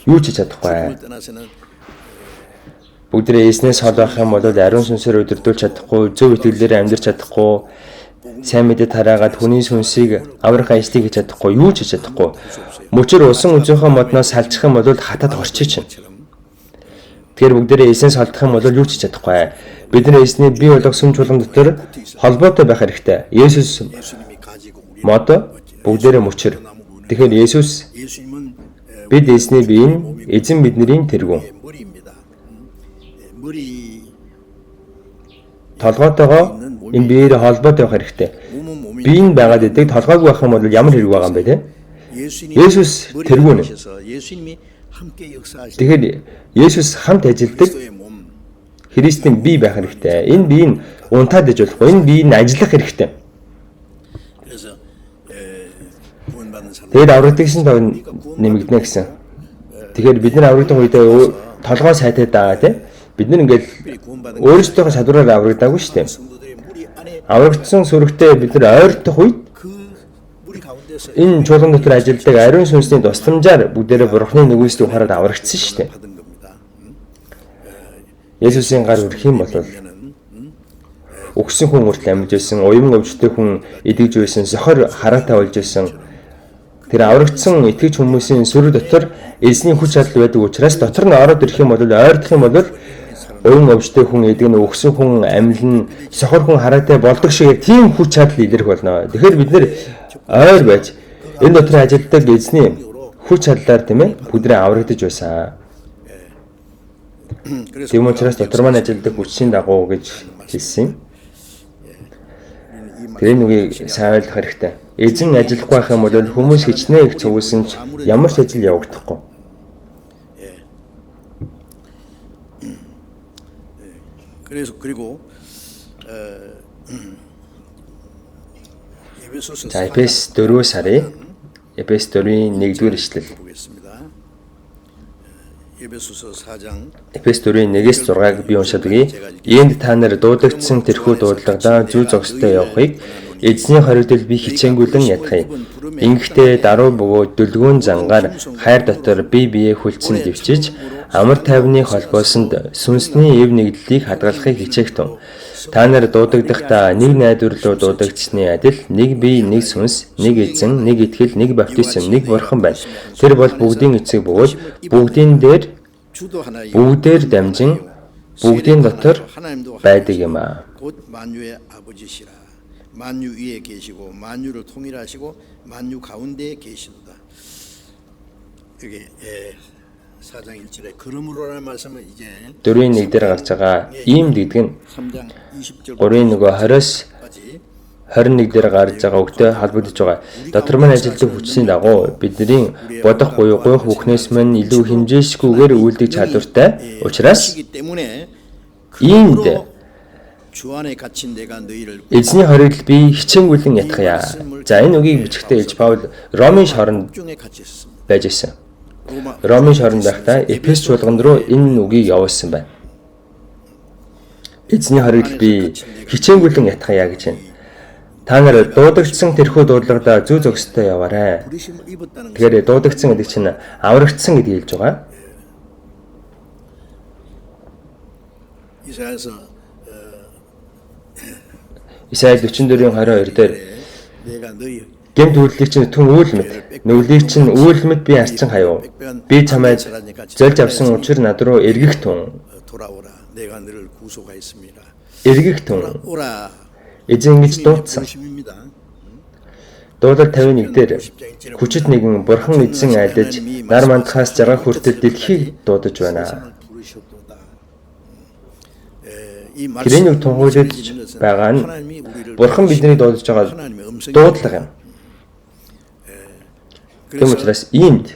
юу ч хийж чадахгүй. 떠나서는 Бүгдээ эснээс хол байх юм бол ариун сүнсээр өдөрдүүлж чадахгүй, зөв итгэлээр амьдрч чадахгүй, сайн мэдээ тараагаад хүний сүнсийг аврах ажлыг хийж чадахгүй, юу ч хийж чадахгүй. Мөчөр усан үзийнхөө модноос салчих юм бол хатад хорчиж чинь. Тэгэхээр бүгдээ эснээс холдох юм бол юу ч хийж чадахгүй. Бидний эсний бие болгосон чуулган дотор холбоотой байх хэрэгтэй. Есүс 예수님이 가지고 우리 мод бүгдээ мөчөр. Тэгэхээр Есүс 예수님은 бид эсний бие нь эзэн бидний тэргүүн. 머리입니다. 머리 Толгойтойгоо энэ биеэр холбоотой байх хэрэгтэй. 몸은 몸이 Бие нь байгаад идэг толгойг байх юм бол ямар хэрэг байгаа юм бэ те? 예수스 тэргүүн. 예수님이 함께 역사하시는 Тэгэхээр Есүс хамт ажилдаг 그리스도의 몸 Христийн бие байх хэрэгтэй. Энэ бие нь унтаад иж болохгүй. Энэ бие нь ажиллах хэрэгтэй. 그래서 구원받는 사람 Тэгээд аврагдагчийн тоо нэмэгдэнэ гэсэн. Тэгэхээр бид нар аврагдах үедээ толгой сайтай даа те. Бид нар ингээд өөрсдийнхөө чадвараар аврагдаагүй шүү дээ. 성도들의 무리 안에 Аврагдсан сүрэгтээ бид нар ойртох үед 그 무리 가운데서 энэ чуулган дотор ажилладаг ариун сүнсний тусламжаар бүгдээрээ бурхны нүгээс ухаарад аврагдсан шүү дээ. 받은 겁니다. Есүсийн гар өрөх юм бол 그러면은 өгсөн хүн үртэл амьж байсан, уян өвчтэй хүн идэгж байсан, сохор хараатай болж байсан. Тэр аврагдсан итгэж хүмүүсийн сүр дотор эзний хүч чадал байдаг учраас дотор нь ороод ирэх юм бол ойрдох юм бол уян өвчтэй хүн идэгнэ, өгсөн хүн амьлна, сохор хүн хараатай болдог шиг тийм хүч чадал илэрх болно. Тэгэхээр бид нэр ойр байж энэ дотор ажилладаг эзний хүч чадлаар тийм ээ бүдрээ аврагдаж байсан. 그래서 Тийм учраас дотор маань ажилладаг хүчийн дагуу гэж хэлсэн. Тэр энэ үгийг сайн ойлгох хэрэгтэй. Эзэн ажиллахгүй байх юм бол хүмүүс хичнээн их цугулсан ч ямар ч ажил явагдахгүй. 그래서 그리고 За Эфес 4 сарын Эфес 4-ийн 1-р ишлэл. 보겠습니다. 에베소서 4장 Эфес 4-ийн 1-ээс 6-ыг би уншаад өгье. Иймд та нар дуудагдсан тэрхүү дуудлагадаа зүй зогстой явахыг эзний хоригдол би хичээнгүйлэн ятгая. Ингэхдээ даруй бөгөөд дүлгүүн зангаар хайр дотор бие биеэ хүлцэн дэвчиж амар тайвны холбоосонд сүнсний эв нэгдлийг хадгалахыг хичээх тун. Та нар дуудагдахдаа нэг найдвар руу дуудагдсны адил нэг бие, нэг сүнс, нэг эзэн, нэг итгэл, нэг баптизм, нэг бурхан байна. Тэр бол бүгдийн эцэг бөгөөд бүгдийн дээр 주도 하나의 бүгдээр дамжин бүгдийн дотор байдаг юм аа. 곧 만유의 아버지시라. 만유 위에 계시고 만유를 통일하시고 만유 가운데에 계시도다. 여기 4장 1절에 그러므로라는 말씀은 이제 4-ийн 1 дээр гарч байгаа ийм гэдэг нь 3장 20절 3-ийн нөгөө 20-с 21 дээр гарч байгаа үгтэй холбогдож байгаа. Дотор маань ажилтг хүчний дагуу бидний бодох буюу гойх бүхнээс мань илүү хэмжээшгүйгээр үйлдэх чадвартай учраас иймд 주 안에 갇힌 내가 너희를 эзний хоригдол би хичээнгүйлэн ятгая. За энэ үгийг бичгтээ Илж Паул Ромын шоронд 중에 갇혔습니다. байж ирсэн. Ромын шоронд байхдаа Эфес чуулганд руу энэ үгийг явуулсан байна. Эзний хоригдол би хичээнгүйлэн ятгая гэж байна. Та нар дуудагдсан тэрхүү дуудлагадаа зүй зогстой яваарай. 부르심을 입었다는 Тэгэхээр дуудагдсан гэдэг чинь аврагдсан гэдгийг хэлж байгаа. 이사야서 Исаил 44-ийн 22 дээр 내가 너희 гэмт үйлдэлийг чинь түн үйл мэд, нүглийг чинь үйл мэд би арчин хаяв. Би чамайг зольж авсан учир над руу эргэх тун. 돌아오라. 내가 너를 구속하였습니다. Эргэх тун. 오라. Эзэн гэж дуудсан. 부르심입니다. Дуулал 51 дээр хүчит нэгэн бурхан эзэн айлдаж нар мандахаас жаргах хүртэл дэлхийг дуудаж байна. 부르셨도다. Тэрийн үг тунхаглаж байгаа нь бурхан бидний дуудаж байгаа дуудлага юм. Тэм учраас иймд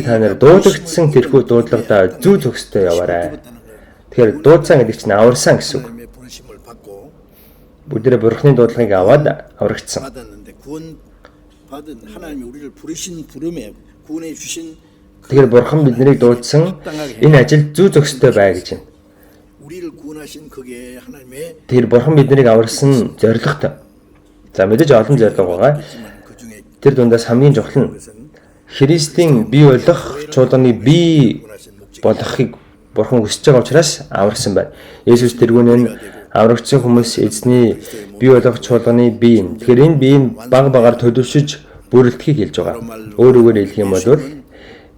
та нар дуудагдсан тэрхүү дуудлагадаа зүй зохистой яваарай. Тэгэхээр дуудсан гэдэг чинь аварсан гэсэн үг. 하나님의 부르심을 받고 Бүгдээ бурханы дуудлагыг аваад аврагдсан. 받았는데 구원 받은 하나님이 우리를 부르신 부름에 구원해 주신 Тэгэхээр бурхан биднийг дуудсан энэ ажил зүй зохистой бай гэж байна. 우리를 구원하신 그게 하나님의 Тэр бурхан биднийг аварсан зоригтой. За мэдээж олон зориг байгаа. 그 중에 Тэр дундаас хамгийн чухал нь Христийн бий болох чуулганы бий болохыг бурхан хүсэж байгаа учраас аварсан байна. Есүс тэргүүнээ аврагдсан хүмүүс эзний бий болох чуулганы бий юм. Тэгэхээр энэ бий баг багаар төлөвшөж бүрэлдэхийг хэлж байгаа. Өөрөөр хэлэх юм бол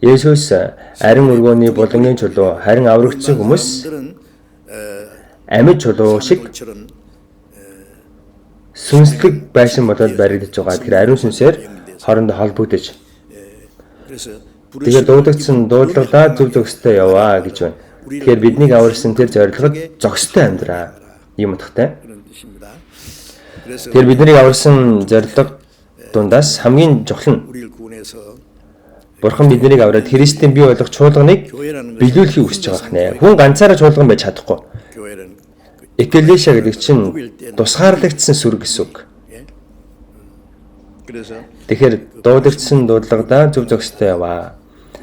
Есүс ариун өргөөний булангийн чулуу харин аврагдсан хүмүүс амьд чулуу шиг 처럼 сүнслэг байшин болоод баригдаж байгаа. Тэгэхээр ариун сүнсээр хоорондоо холбогдож 그래서 тэгээд дуудагдсан дуудлагадаа зөв зохистой яваа гэж байна. Тэгэхээр биднийг аварсан тэр зорилгод зохистой амьдраа. Ийм утгатай. 그런 뜻입니다. 그래서 Тэгэхээр биднийг аварсан зорилго дундаас хамгийн чухал нь 우리를 구원해서 бурхан биднийг аваад Христийн бий болох чуулганыг биелүүлэхийг хүсэж байгаа нэ. Хүн ганцаараа чуулган байж чадахгүй. 교회는 Экклесиа гэдэг чинь тусгаарлагдсан сүр гэсэн үг. 그래서 Тэгэхээр дуудагдсан дуудлагадаа зөв зохистой яваа.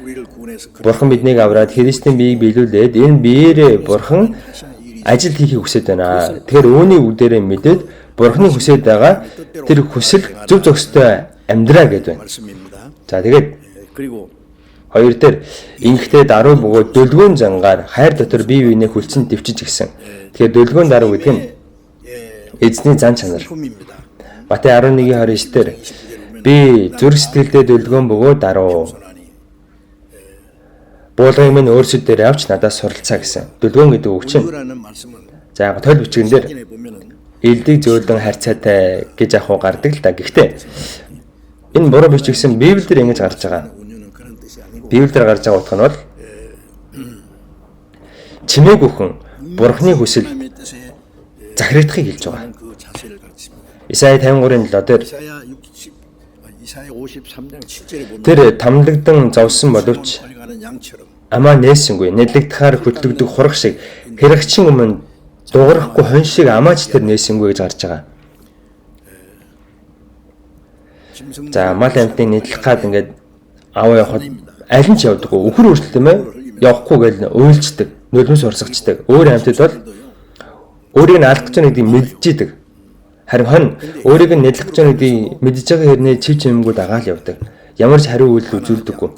우리를 구원해서 그 Бурхан биднийг аваад Христийн биеийг биелүүлээд энэ биеэрээ бурхан ажил хийхийг хүсэж байна. Тэгэхээр үүний үгдээрээ мэдээд бурханы хүсэж байгаа тэр хүсэл зөв зохистой амьдраа гэдэг байна. 말씀입니다. За тэгээд 그리고 хоёр дээр ингэхдээ даруй бөгөөд дөлгөөн зангаар хайр дотор бие биенээ хүлцэн дэвчиж гисэн. Тэгэхээр дөлгөөн даруй гэдэг нь эзний зан чанар. 품입니다. Матай 11:29 дээр би зүрх сэтгэлдээ дөлгөөн бөгөөд даруй буулгын минь өөрсөд дээр авч надаас суралцаа гэсэн. Дөлгөөн гэдэг үг чинь 그거라는 말씀은 за яг тойл бичгэн дээр 확인해 보면은 элдийг зөөлөн харьцаатай гэж ахуу гардаг л да. Гэхдээ энэ буруу биш гэсэн Библиэлд ингэж гарч байгаа. 운유는 그런 뜻이 아니고 Библиэлд гарч байгаа утга нь бол чимээг бүхэн бурхны хүсэл 하나님의 뜻에 захирагдахыг хэлж байгаа. 그 자세를 가르칩니다. Исая 53-ын 7 дээр 이사야 53장 7절에 보면 тэр тамлагдсан зовсон боловч 가는 양처럼 амаа нээсэнгүй нэдлэгдэхаар хөтлөгдөх хурах шиг хэрэгчин өмнө дуурахгүй хон шиг амаач тэр нээсэнгүй гэж гарч байгаа. За мал амьтныг нэдлэх гад ингээд аваа явахад аль нь ч явдаггүй. Үхэр өөрчлөлтөө явахгүй гэж уйлждаг, нулимс урсгачдаг. Өөр амьтад бол өөрийг нь алах гэж байгаа гэдгийг мэдж идэг. Харин хон өөрийг нь нэдлэх гэж байгаа гэдгийг мэдж байгаа хэрнээ чив чимэнгүү дагаал явдаг. Ямар ч хариу үйлдэл үзүүлдэггүй.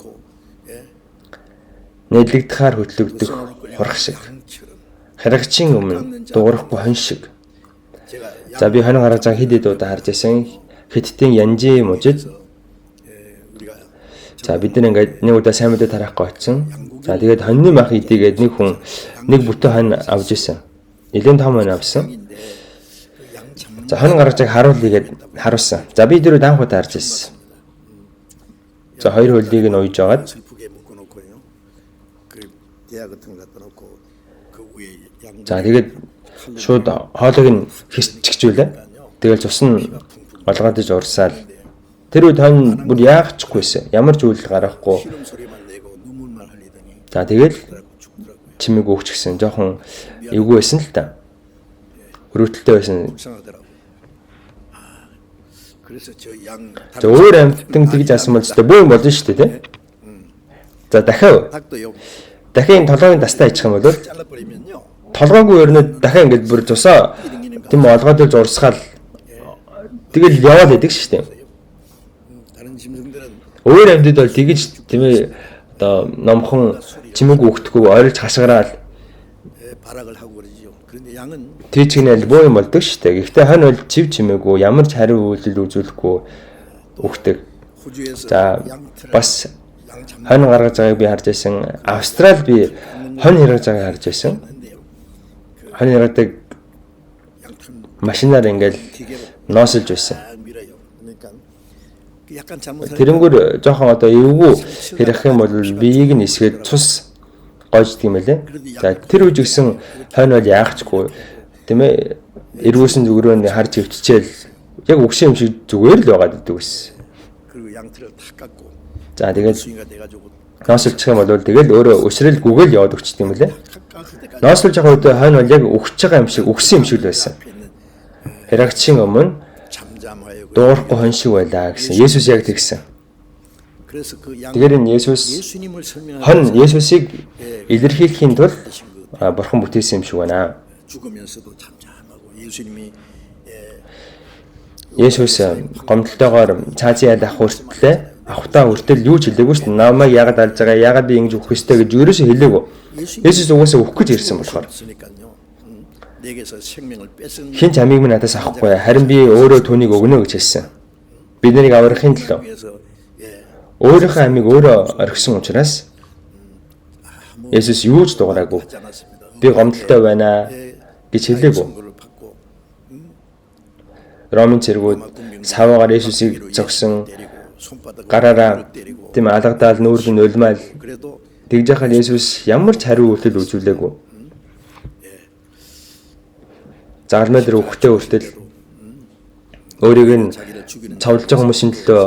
Нэдлэгдэхаар хөтлөгдөх хурах шиг. Хэрэгчин өмнө дуурахгүй хон шиг. За би хонь гаргаж байгаа хэд хэд удаа харж байсан. Хиттийн янжи мужид. За бид нар ингээд нэг удаа сайн мэдээ тараахгүй очсон. За тэгээд хоньны мах идийгээд нэг хүн нэг бүтэн хонь авч исэн. Нилээн том хонь авсан. За хонь гаргаж харуулъя гэд харуулсан. За би дөрөв анх удаа харж ирсэн. За хоёр хөлийг нь уйж агаад за тэгээд шууд хоолойг нь хисчгчүүлээ. Тэгэл цус нь олгоод иж урсаал. Тэр үед хонь бүр яах чгүйсэн. Ямар ч үйл гарахгүй. За тэгэл чимээг өгч гисэн. Жохон эвгүй байсан л та. Өрөвдөлтөй байсан. За өөр амьтан тэгж асан бол ч бөө юм болно шүү дээ, тий. За дахин толгойн дастаа ичих юм бол толгойгүй өрнөд дахин ингэж бүр тусаа тийм олгоод иж урсгаал тэгэл яваад байдаг шүү дээ. Өөр амьтад бол тэгж тийм ээ одоо номхон чимээг өгөхгүй ойролж хашгираал тийчгнэл боо юм болдог шүү дээ. Гэхдээ хань бол чив чимээгүй ямар ч хариу үйлдэл үзүүлэхгүй өгдөг. За бас хонь гаргаж байгааг би харж байсан. Австрал би хонь хэрэгж байгааг харж байсан. Хонь хэрэгдэг машинаар ингээл ноосолж байсан. Тэрнгүүр жоохон одоо эвгүй хэрэх юм бол биеийг нь эсгээд цус гойждаг юм байлээ. За тэр үеж гисэн хонь бол яахчгүй тийм ээ эргүүлсэн зүгрөө харж өвччихэл яг үгшээ юм шиг зүгээр л байгаад идэв гэсэн. За тэгээд ноосолчих юм бол тэгэл өөрөө өсрэл гүгэл яваад өгчт юм лээ. Ноосолж байгаа үед хонь бол яг өгч байгаа юм шиг өгсөн юм шиг л байсан. Хэрэгчин өмнө дуурахгүй хонь шиг байлаа гэсэн. Есүс яг тэгсэн. Тэгэхээр энэ Есүс хонь Есүсийг илэрхийлэхийн тулд бурхан бүтээсэн юм шиг байна. Есүс гомдолтойгоор цаазын яд авахтаа хүртэл юу ч хэлээгүй шүү дээ. Намайг яагаад алж байгаа, яагаад би ингэж өгөх ёстой гэж ерөөсөө хэлээгүй. Есүс угаасаа өгөх гэж ирсэн болохоор. Хин ч амийг минь надаас авахгүй, харин би өөрөө түүнийг өгнө гэж хэлсэн. Бид нарыг аврахын төлөө. Өөрийнхөө амийг өөрөө орхисон учраас Есүс юу ч дуурайгүй. Би гомдолтой байна гэж хэлээгүй. Ромын цэргүүд саваагаар Есүсийг зогсон гараараа тийм алгадаал нүүрг нь улмаал тэгж яхад Есүс ямар ч хариу үйлдэл үзүүлээгүй. Зармал дээр өгөхтэй хүртэл өөрийг нь цовлж байгаа хүмүүсийн төлөө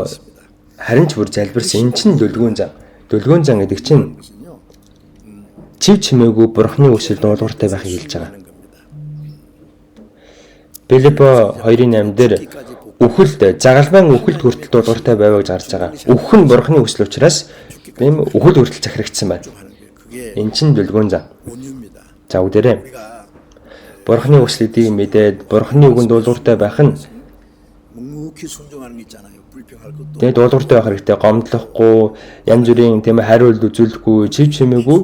харин ч бүр залбирсан. Эн чинь дүлгүүн зан. Дүлгүүн зан гэдэг чинь чив чимээгүй бурхны үсэл дуулууртай байхыг хэлж байгаа. Филиппо 2:8 дээр үхэлд загалмайн үхэлд хүртэл дуулууртай байваа гэж гарч байгаа. Үхэх нь бурхны үсэл учраас ийм үхэл хүртэл захирагдсан байна. Эн чинь дүлгүүн зан. За үгээрээ бурхны үслүүдийг мэдээд бурхны үгэнд дуулууртай байх нь тэгээд дуулууртай байх хэрэгтэй. Гомдлохгүй, янз бүрийн тийм хариулт үзүүлэхгүй, чив чимээгүй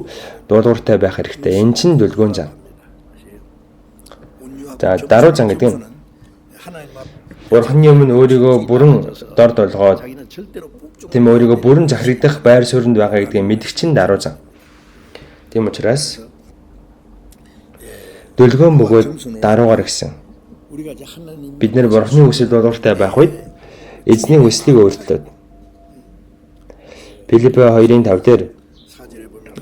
дуулууртай байх хэрэгтэй. Энэ чинь дүлгүүн зан. За даруй зан гэдэг нь бурхны өмнө өөрийгөө бүрэн дорд болгоод тийм өөрийгөө бүрэн захирагдах байр суурьнд байгаа гэдгийг мэдгчин даруй зан. Тийм учраас дүлгөөн бөгөөд даруугаар гисэн. Бид нэр бурхны үсэл дуулууртай байх үед эзний үслийг өөрчлөөд. Филиппо 2:5 дээр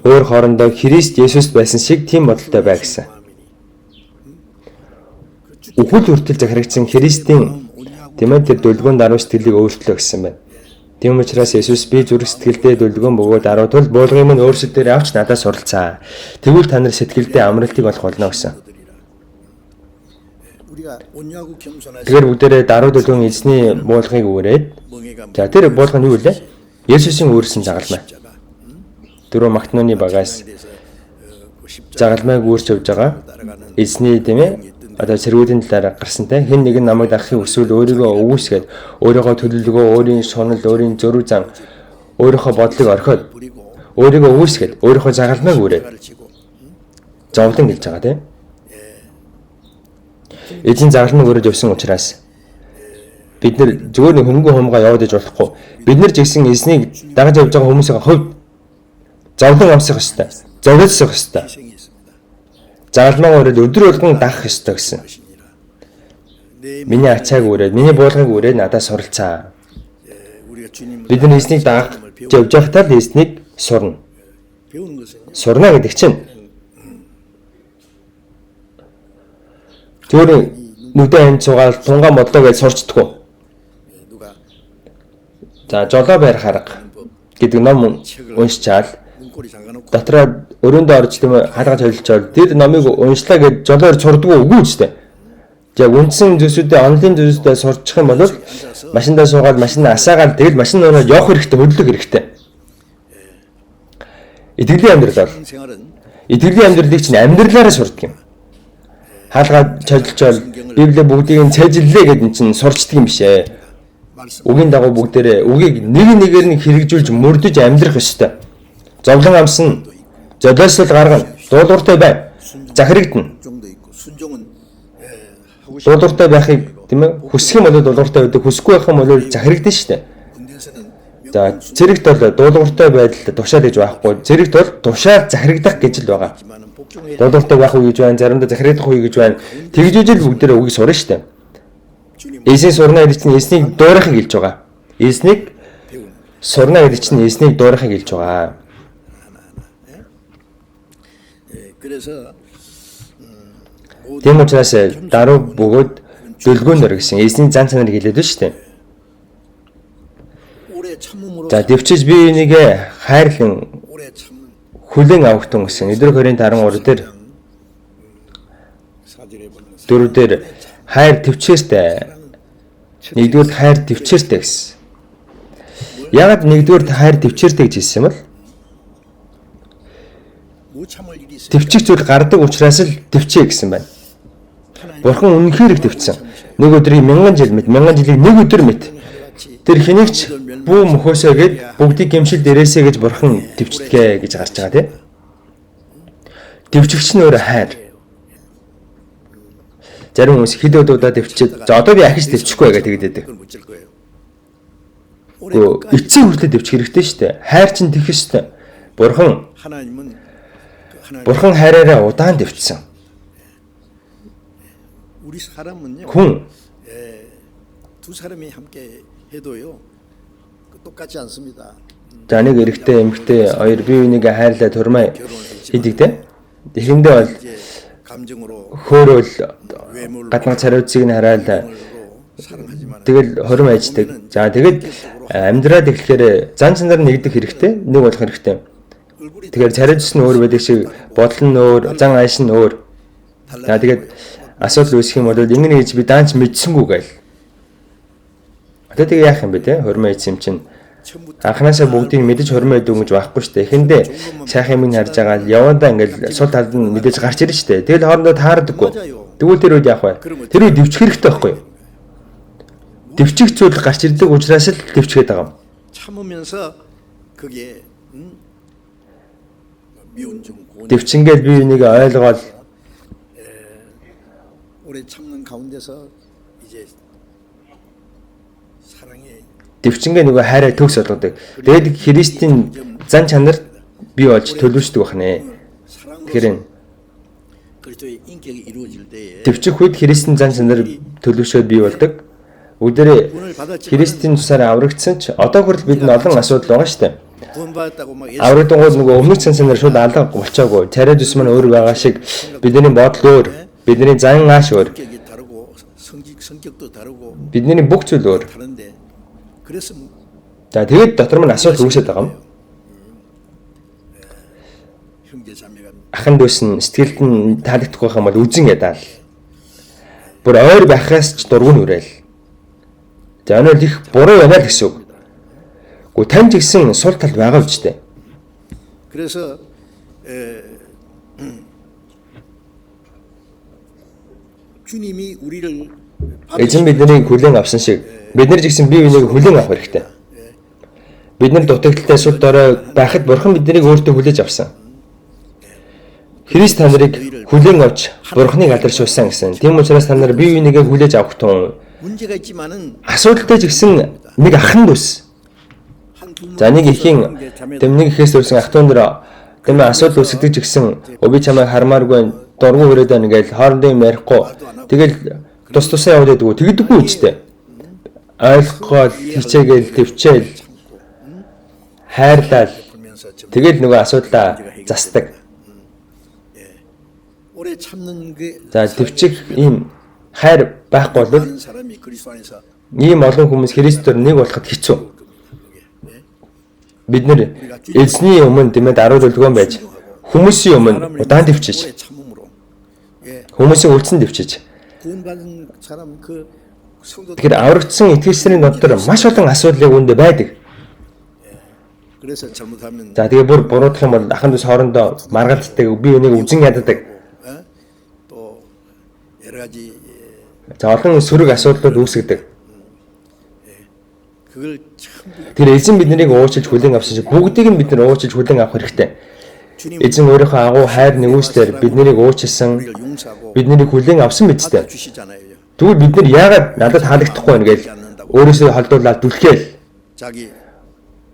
өөр хоорондоо Христ Есүст байсан шиг тийм бодолтой бай гэсэн. үхэл хүртэл захирагдсан Христийн тийм ээ тэр дүлгүүн даруй сэтгэлийг өөрчлөө гэсэн байна. Тийм учраас Есүс би зүрх сэтгэлдээ дүлгүүн бөгөөд аруу тул буулгын минь өөрсөлдөр авч надаас суралцаа. Тэгвэл та нар сэтгэлдээ амралтыг олох болно гэсэн. Тэгэхээр бүгдээрээ даруй дүлгүүн эзний буулгыг үүрээд за тэр буулга нь юу вэ? Есүсийн үүрсэн загалмай. Дөрөв Магдалины багаас загалмайг үүрч явж байгаа. Эзний тийм ээ одоо цэргүүдийн талаар гарсантай хэн нэгэн намайг дагахыг хүсвэл өөрийгөө өвөөсгээд өөрийнхөө төлөвлөгөө, өөрийн шунал, өөрийн зөрүү зан, өөрийнхөө бодлыг орхиод өөрийгөө өвөөсгээд өөрийнхөө загалмайг үүрээд зовлон гэж байгаа тийм. Эзэн загалмайг өөрөж явсан учраас бид нар зөвхөн хөнгөн хумгаа яваад иж болохгүй. Бид нар ч гэсэн эзнийг дагаж явж байгаа хүмүүсийн хувьд зовлон амсах ёстой. Зовлонсох ёстой. Загалмайг өрөөд өдөр болгон дагах ёстой гэсэн. Миний ачааг өрөөд, миний буулгыг өрөөд надаас суралцаа. Бид нар эзнийг дагах явж байхдаа л эзнийг сурна. Сурна гэдэг чинь зөвхөн нүдэн анд цугаал тунгаан бодлоо гэж сурчдаггүй. За жолоо байр харга гэдэг ном уншчаал дотроо өрөөндөө орж тийм хаалгаж холилчоод тэр номыг уншлаа гэж жолоор сурдаггүй үгүй ч тийм. Яг үндсэн зүйлсүүдээ онлайн зүйлсүүдээ сурчих юм бол машиндаа суугаад машинаа асаагаад тэгэл машин нөрөө явах хэрэгтэй, хөдлөх хэрэгтэй. Итгэлийн амьдрал бол итгэлийн амьдралыг чинь амьдралаараа сурдаг юм. Хаалгаа чөлжөөл Библийг бүгдийг нь цайжиллээ гэдэг чинь сурчдаг юм биш ээ. Үгийн дагуу бүгдээрээ үгийг нэг нэгээр нь хэрэгжүүлж мөрдөж амьдрах ёстой. Зовлон амсна, золиослол гаргана, дуулууртай бай. Захирагдана. Дуулууртай байхыг тийм ээ хүсэх юм бол дуулууртай байдаг, хүсэхгүй байх юм бол захирагдана шүү дээ. За зэрэгт бол дуулууртай байдал тушаал гэж байхгүй. Зэрэгт бол тушаал захирагдах гэж л байгаа. Дуулууртай байх үе гэж байна, заримдаа захирагдах үе гэж байна. Тэгжижил бүгдээрээ үгийг сурна шүү дээ. Эзний сурна гэдэг чинь эзнийг дуурайхыг хэлж байгаа. Эзнийг сурна гэдэг чинь эзнийг дуурайхыг хэлж байгаа. Тийм учраас даруй бөгөөд дүлгүүнөр гэсэн эзний зан чанарыг хэлээд байна шүү дээ. За дэвчиж би энийгээ хайрлан хүлээн авахтун гэсэн Эдгээр Коринт 13 дээр дөрөв дээр хайр төвчээртэй. Нэгдүгээр хайр төвчээртэй гэсэн. Яагаад нэгдүгээр хайр төвчээртэй гэж хэлсэн юм бол төвчих зүйл гардаг учраас л төвчээ гэсэн байна. Бурхан үнэхээр их төвчсөн. Нэг өдрийг 1000 жил мэт, 1000 жилийг нэг өдөр мэт. Тэр хэнийгч бүү мөхөөсөө гээд бүгдийг гэмшил дээрээсээ гэж бурхан төвчдгээ гэж гарч байгаа тийм. Төвчгч нь өөрөө хайр. Зарим хүмүүс хэд удаа төвчээд за одоо би ахиж төвчихгүй гэдэг тэгдэдэг. Эцсийн хүртэл төвчих хэрэгтэй шүү дээ. Хайр чинь тэх ёстой. Бурхан хайраараа удаан төвчсөн. хүн за нэг эрэгтэй эмэгтэй хоёр бие бинийгээ хайрлаа турмаа хийдэг те. Тэгэхэндээ бол хөөрөөл гаднаа цариуцыг нь хараал тэгэл хорим айждаг. За тэгэд амьдраад эхлэхээр зан чанар нь нэгдэх хэрэгтэй, нэг болох хэрэгтэй. Тэгэхээр цариуцс нь өөр байдаг шиг бодол нь өөр, зан айш нь өөр. За тэгэд асуудал үүсэх юм бол ингэнэ гэж би даанч мэдсэнгүү гээл. Одоо тэгээ яах юм бэ те? Хорим айц юм чинь анханасаа бүгдийг мэдэж хормоо идэв гэж байхгүй шүү дээ. Эхэндээ сайхан юм харж байгаа л явандаа ингээл сул талд нь мэдээж гарч ирнэ шүү дээ. Тэгэл хоорондоо таардаггүй. Тэгвэл тэр үед яах вэ? Тэр үед дэвчих хэрэгтэй байхгүй юу? Дэвчих зүйл гарч ирдэг учраас л дэвчгээд байгаа юм. Дэвчингээл бие бинийгээ ойлгоод дэвчингээ нөгөө хайраа төгс болгодог. Тэгээд Христийн зан чанар бий болж төлөвшдөг бахнэ. Тэгэхээр дэвчих үед Христийн зан чанар төлөвшөөд бий болдог. Өдөрөө Христийн тусаар аврагдсан ч одоо хүртэл бид олон асуудал байгаа шүү дээ. Аврагдангууд нөгөө өмнөх зан чанар шууд алга болчоогүй. Царай зүс маань өөр байгаа шиг бидний бодол өөр, бидний зан ааш өөр. 성격도 다르고 Бидний бүх зүйл өөр. 다른데 그래서 За тэгээд дотор нь асуудал үүсээд байгаа юм. 형제 자매가 Ахын дүүс нь сэтгэлд нь таалагдахгүй байх юм бол үзэн ядаал. Бүр ойр байхаас ч дургуун үрээл. За өнөө их буруу байна л гэсэн үг. Гэхдээ тань ч гэсэн сул тал байгаа үстэй. 그래서 주님이 우리를 Эзэн биднийг хүлээн авсан шиг бид нар ч гэсэн бие биенийг хүлээн авах хэрэгтэй. Бид нар дутагдaltaй сул дорой байхад бурхан биднийг өөртөө хүлээж авсан. Христ та нарыг хүлээн авч бурханыг алдаршуулсан гэсэн. Тийм учраас та нар бие бинийгээ хүлээж авах тун 문제가 있지만은 асуудалтай ч гэсэн нэг ахын дүүс. За нэг ихийн тэм нэг ихээс өрсөн ах トゥ нар тэм асуудал үүсгдэг ч гэсэн би чамайг хармааргүй дургу хүрээд байна гэж хоорондоо юм ярихгүй. Тэгэл тус тусаа яваад байдгүй. Тэгдэггүй үстэй. Ойлгохоо хичээгээл төвчээл хайрлал тэгэл нөгөө асуудлаа засдаг. 오래 참는 게 За төвчих ийм хайр байхгүй бол 많은 사람이 그리스도 안에서 ийм олон хүмүүс Христээр нэг болоход хэцүү. Бид нэр эзний өмнө тэмээд 10 төлгөөн байж хүмүүсийн өмнө удаан төвчиж 오래 참음으로 хүмүүсийн үлдсэн төвчиж. 구원받은 사람 그 성도 Тэгэхээр аврагдсан итгэгчдийн дотор маш олон асуудлыг үүндээ байдаг. 그래서 잘못하면 За тэгээ бүр буруудах юм бол ахын дүүс хоорондоо маргалддаг, бие биенийг үзэн яддаг. 또 여러 가지 За олон сөрөг асуудлууд үүсгдэг. 그걸 전부 Тэр эзэн биднийг уучлж хүлээн авсан шиг бүгдийг нь бид нар уучлж хүлээн авах хэрэгтэй. 주님 Эзэн өөрийнхөө агуу хайр нэгүслэр биднийг уучлсан, 우리를 용서하고 биднийг хүлээн авсан мэдтэй. 주시잖아요. Тэгвэл бид нар яагаад надад таалагдахгүй байна гэж өөрөөсөө холдуулаад дүлхээл 자기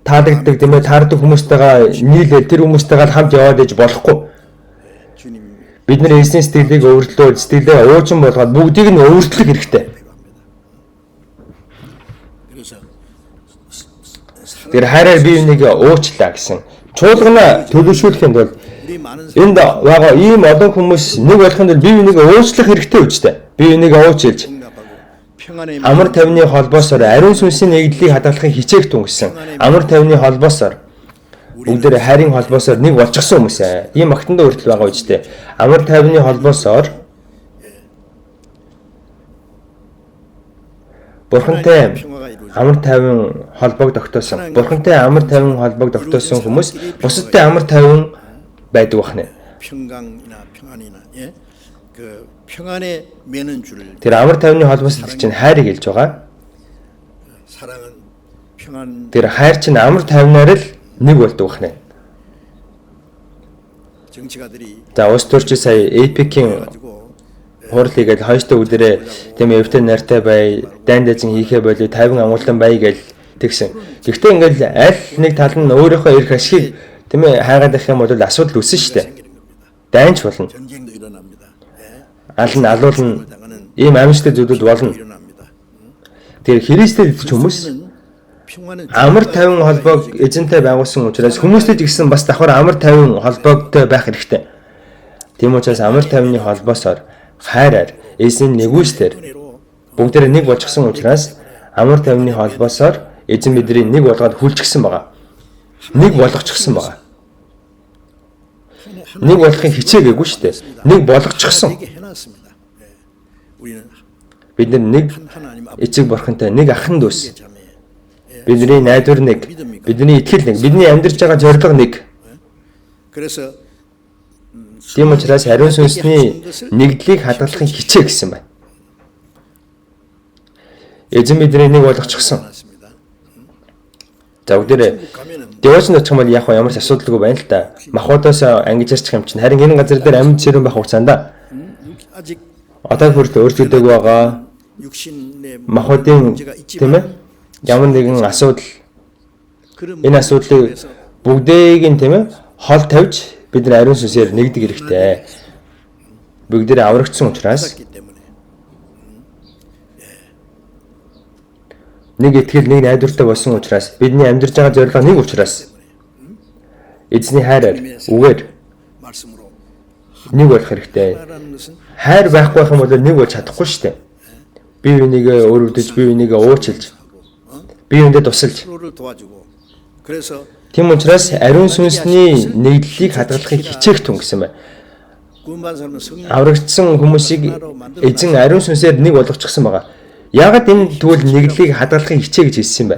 таалагддаг тийм ээ таардаг хүмүүстэйгээ нийлээл тэр хүмүүстэйгээ хамт яваад иж болохгүй. 주님 Бид нар эзний сэтгэлийг өөрлөлөө сэтгэлээ уучин болгоод бүгдийг нь өөрчлөх хэрэгтэй. 그래서 Тэр хайраар бие биенийг уучлаа гэсэн. Чуулгана төлөвшүүлэхэд бол 우리 많은 энд байгаа ийм олон хүмүүс нэг болохын тулд бие биенийг уучлах хэрэгтэй үстэй. Бие биенийг уучлж 응답하고 평안의 амар тайвны холбоосоор ариун сүнсийн нэгдлийг хадгалахыг хичээх түнгэсэн. Амар тайвны холбоосоор бүгдээ хайрын холбоосоор нэг болчихсон хүмүүс ээ. Ийм магтанда хүртэл байгаа үстэй. Амар тайвны холбоосоор Бурхантай амар тайван холбоог тогтоосон. Бурхантай амар тайван холбоог тогтоосон хүмүүс бусадтай амар тайван байдаг бахнэ. 평강이나 평안이나 예? 그 평안에 매는 줄을 Тэр амар тайвны холбоос чинь хайрыг хэлж байгаа. 사랑은 평안 Тэр хайр чинь амар тайвнаар л нэг болдог бахнэ. 정치가들이 За улс төрч сая APEC-ийн 가지고 хурлыг л хойштой өдрөө тийм эвтэн нартай бай, дайн дэзэн хийхэ болоо 50 амгалан бай гэж тэгсэн. Гэхдээ ингээл аль нэг тал нь өөрийнхөө эрх ашигыг тийм ээ хайгаад байх юм бол асуудал үүснэ шүү дээ. Дайнч болно. 전쟁도 일어납니다. 예? Аль нь алуулна ийм амьсгалтай зүйлүүд болно. 일어납니다. Тэр Христэд итгэж хүмүүс 평안은 амар тайван холбоог эзэнтэй байгуулсан учраас хүмүүстэй ч гэсэн бас давхар амар тайван холбоогтой байх хэрэгтэй. Тийм учраас амар тайвны холбоосоор хайраар эзэн нэгүслэр бүгдээ нэг болчихсон учраас амар тайвны холбоосоор эзэн бидний нэг болгоод хүлчихсэн байгаа. Нэг болгочихсон байгаа. Нэг болохыг хичээгээгүй шүү дээ. Нэг болгочихсон. 되게 해놨습니다. 예. 우리는 Бид нэг 한 하나님 эцэг бурхантай нэг ахын дүүс. 자매. Бидний найдвар нэг, бидний итгэл нэг, бидний амьдарч байгаа зорилго нэг. 그래서 Тийм учраас ариун сүнсний нэгдлийг хадгалахын хичээ гэсэн байна. Эзэн бидний нэг болгочихсон. 해놨습니다. За бүгдээ дэвшин очих юм бол яг ямар ч асуудалгүй байна л да. Махбодоос ангиж ирчих юм чинь харин энэ газар дээр амьд сэрүүн байх хугацаанд 아직 одоо хүртэл өөрчлөгдөг байгаа 육신의 махбодын 문제가 тийм ээ 있지만 ямар нэгэн асуудал 그런 энэ асуудлыг бүгдийг нь тийм ээ хол тавьж бид нар ариун сүнсээр нэгдэг хэрэгтэй. Бүгдээ аврагдсан учраас 문제였기 때문에 нэг итгэл нэг найдвартай болсон учраас бидний амьдарч байгаа зорилго нэг учраас эзний хайраар үгээр 말씀으로 нэг болох хэрэгтэй. 하나라는 것은 Хайр байхгүй байх юм бол нэг болж чадахгүй шүү дээ. бие бинийгээ өөрөвдөж, бие бинийгээ уучлж, бие биендээ тусалж. 서로를 도와주고 그래서 Тийм учраас ариун сүнсний нэгдлийг хадгалахыг хичээх тун гэсэн байна. 구원받은 사람은 성령 Аврагдсан хүмүүсийг эзэн ариун сүнсээр нэг болгочихсон байгаа. Яагаад энэ тэгвэл нэгдлийг хадгалахыг хичээ гэж хэлсэн юм бэ?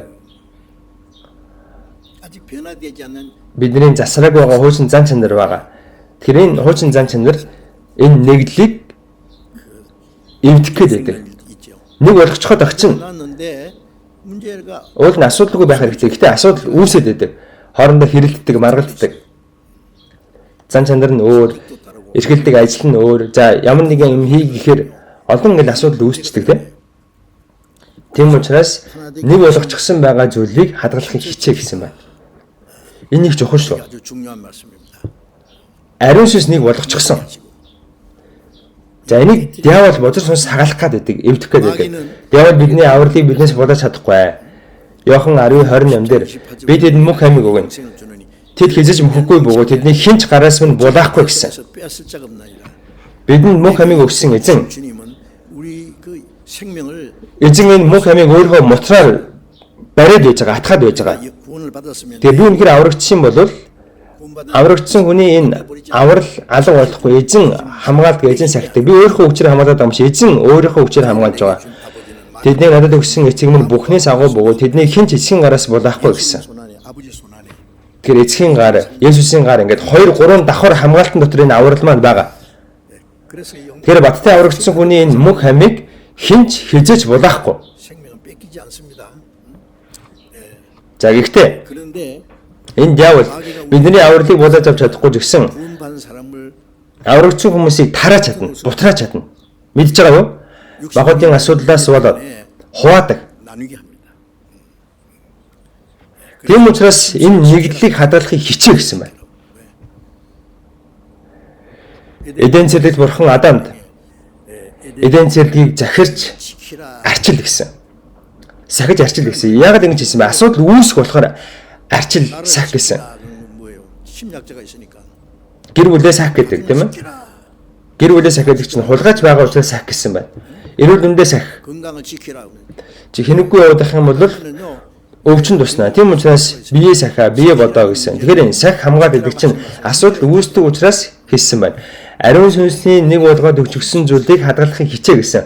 아직 변화되지 않는 Бидний засраг байгаа хуучин зан чанар байгаа. Тэгэхээр энэ хуучин зан чанар энэ нэгдлийг эвдэх гэдэг. 있죠. Нэг болгочиход ах чинь 나왔는데 문제가 уул нь асуудалгүй байх хэрэгтэй. Гэхдээ асуудал үүсээд байдаг. Хоорондоо хэрэлддэг, маргалддаг. Зан чанар нь өөр, эргэлдэг ажил нь өөр. За ямар нэгэн юм хий гэхээр олон ингэ асуудал үүсчдэг тийм. Тийм учраас нэг болгочихсон байгаа зүйлийг хадгалахыг хичээх гэсэн байна. Энэ их чухал шүү. 아주 중요한 말씀입니다. Ариун сүнс нэг болгочихсон. За энийг диавол бозор сүнс хагалах гэдэг, эвдэх гэдэг. Диавол бидний авралыг биднээс бодож чадахгүй. Иохан 10:28 дээр бид тэдэнд мөх амиг өгнө. 생을 주느니 Тэд хязгаарч мөхгүй бөгөөд тэдний хинч гараас минь булаахгүй гэсэн. 그래서 빼앗을 자가 없나이다. Бидэнд мөх амиг өгсөн эзэн. 주님은 우리 그 생명을 Эзэн энэ мөх амиг өөрийнхөө мутраар бариад байж байгаа, атгаад байж байгаа. 구원을 받았으면 Тэгээ би үнэхээр аврагдсан бол 구원받은 аврагдсан хүний энэ аврал алга болохгүй эзэн хамгаалдаг эзэн сахидаг. Би өөрийнхөө хүчээр хамгаалаад байгаа юм шиг эзэн өөрийнхөө хүчээр хамгаалж байгаа. Тэдний надад өгсөн эцэг минь бүхнээс агуу бөгөөд тэдний хинч эцгийн гараас булаахгүй гэсэн. 손 안에 아버지 손 안에 Тэгэхээр эцгийн гар, Есүсийн гар ингээд 2 3 давхар хамгаалтан дотор энэ аврал маань байгаа. 그래서 이 영 Тэгэхээр баттай аврагдсан хүний энэ мөх амиг хинч хязгаарч булаахгүй. 생명은 뺏기지 않습니다. За гэхдээ 그런데 энэ диавол бидний авралыг булааж авч чадахгүй ч гэсэн 구원받은 사람을 аврагдсан хүмүүсийг тарааж чадна, бутрааж чадна. Мэдж байгаа юу? Багуудын асуудлаас болоод хуваадаг. 나누게 합니다. Тийм учраас энэ нэгдлийг хадгалахыг хичээх гэсэн байна. Эден цэрлэгт бурхан Адамд Эден цэрлэгийг захирч 지키라. арчил гэсэн. Сахиж арчил гэсэн. Яагаад ингэж хэлсэн бэ? Асуудал үүсэх болохоор арчил сах гэсэн. 뭐예요? 심리학자가 있으니까. Гэр бүлээ сах гэдэг тийм ээ. Гэр бүлээ сах гэдэг чинь хулгайч байгаа учраас сах гэсэн байна. Эрүүл мэндээ сах. 건강을 지키라. Чи хэнэггүй явах юм бол 그러면요. өвчин туснаа. Тийм учраас бие сахаа, бие бодоо гэсэн. Тэгэхээр энэ сах хамгаалт гэдэг чинь асуудал үүсдэг учраас хэлсэн байна. Ариун сүнсний нэг болгоод өгчгсөн зүйлийг хадгалахыг хичээ гэсэн.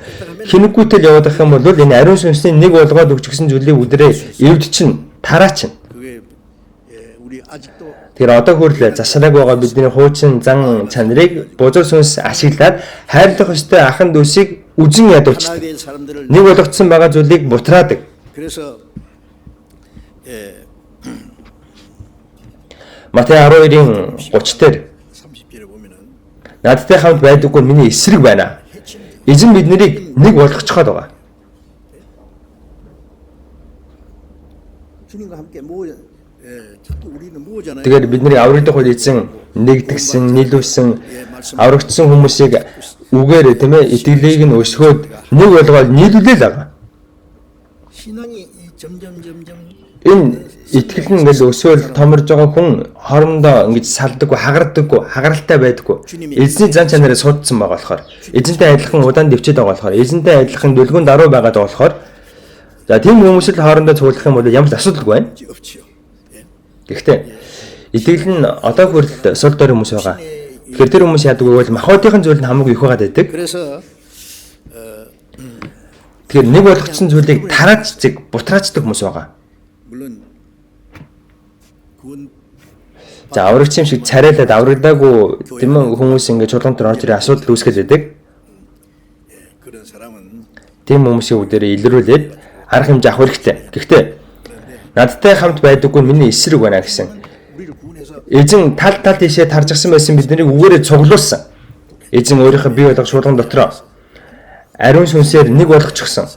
Хэнэггүйтэл явах юм бол энэ ариун сүнсний нэг болгоод өгчгсөн зүйлийг өдрөө эвд чинь тараа чинь. 그게 우리 아직도 Тэгэхээр одоо хүртэл засраг байгаа бидний хуучин зан чанарыг бузар сүнс ашиглаад хайрлах ёстой ахын дүүсийг үзэн ядуулчихдаг. 하나의 사람들을 Нэг болгоцсон байгаа зүйлийг бутраадаг. 그래서 Матай 12-ийн 30 дээр 30절에 보면은 надтай хамт байдаггүй миний эсрэг байна. Эзэн биднийг нэг болгочиход байгаа. 주님과 함께 모여 자꾸 우리는 모으잖아요. Тэгэхээр бидний аврагдах үед эзэн нэгдгсэн, нийлүүлсэн, аврагдсан хүмүүсийг үгээр тийм ээ итгэлийг нь өсгөөд нэг болгоод нийлүүлээ л байгаа. 신앙이 점점 Энэ итгэл нь ингээл өсөөл томорж байгаа хүн хоорондоо ингэж салдаггүй, хагардаггүй, хагаралтай байдаггүй. Эзний зан чанараа судсан байгаа болохоор, эзэнтэй адилхан удаан дэвчээд байгаа болохоор, эзэнтэй адилхан дүлгэн даруй байгаа болохоор за тийм хүмүүс л хоорондоо цуглах юм бол ямар ч асуудалгүй байна. 없지요. Гэхдээ итгэл нь одоо хүртэл сул дор хүмүүс байгаа. Тэгэхээр тэр хүмүүс яадаг вэ гэвэл махбодын зүйл нь хамаагүй их байгаад байдаг. 그래서 Тэгэхээр нэг болгоцсон зүйлийг тараачдаг, бутраачдаг хүмүүс байгаа. 물론 구원 За аврагч юм шиг царайлаад аврагдаагүй тийм ээ хүмүүс ингэ чулуун дээр орж ирээ асуудал үүсгэж байдаг. 그런 사람은 Тийм хүмүүсийн үдээр илрүүлээд арга хэмжээ авах хэрэгтэй. Гэхдээ надтай хамт байдаггүй миний эсрэг байна гэсэн. 우리를 구원해서 Эзэн тал тийшээ таржсан байсан биднийг үгээрээ цуглуулсан. Эзэн өөрийнхөө бие болгох шуулган дотроо ариун сүнсээр нэг болгочихсон.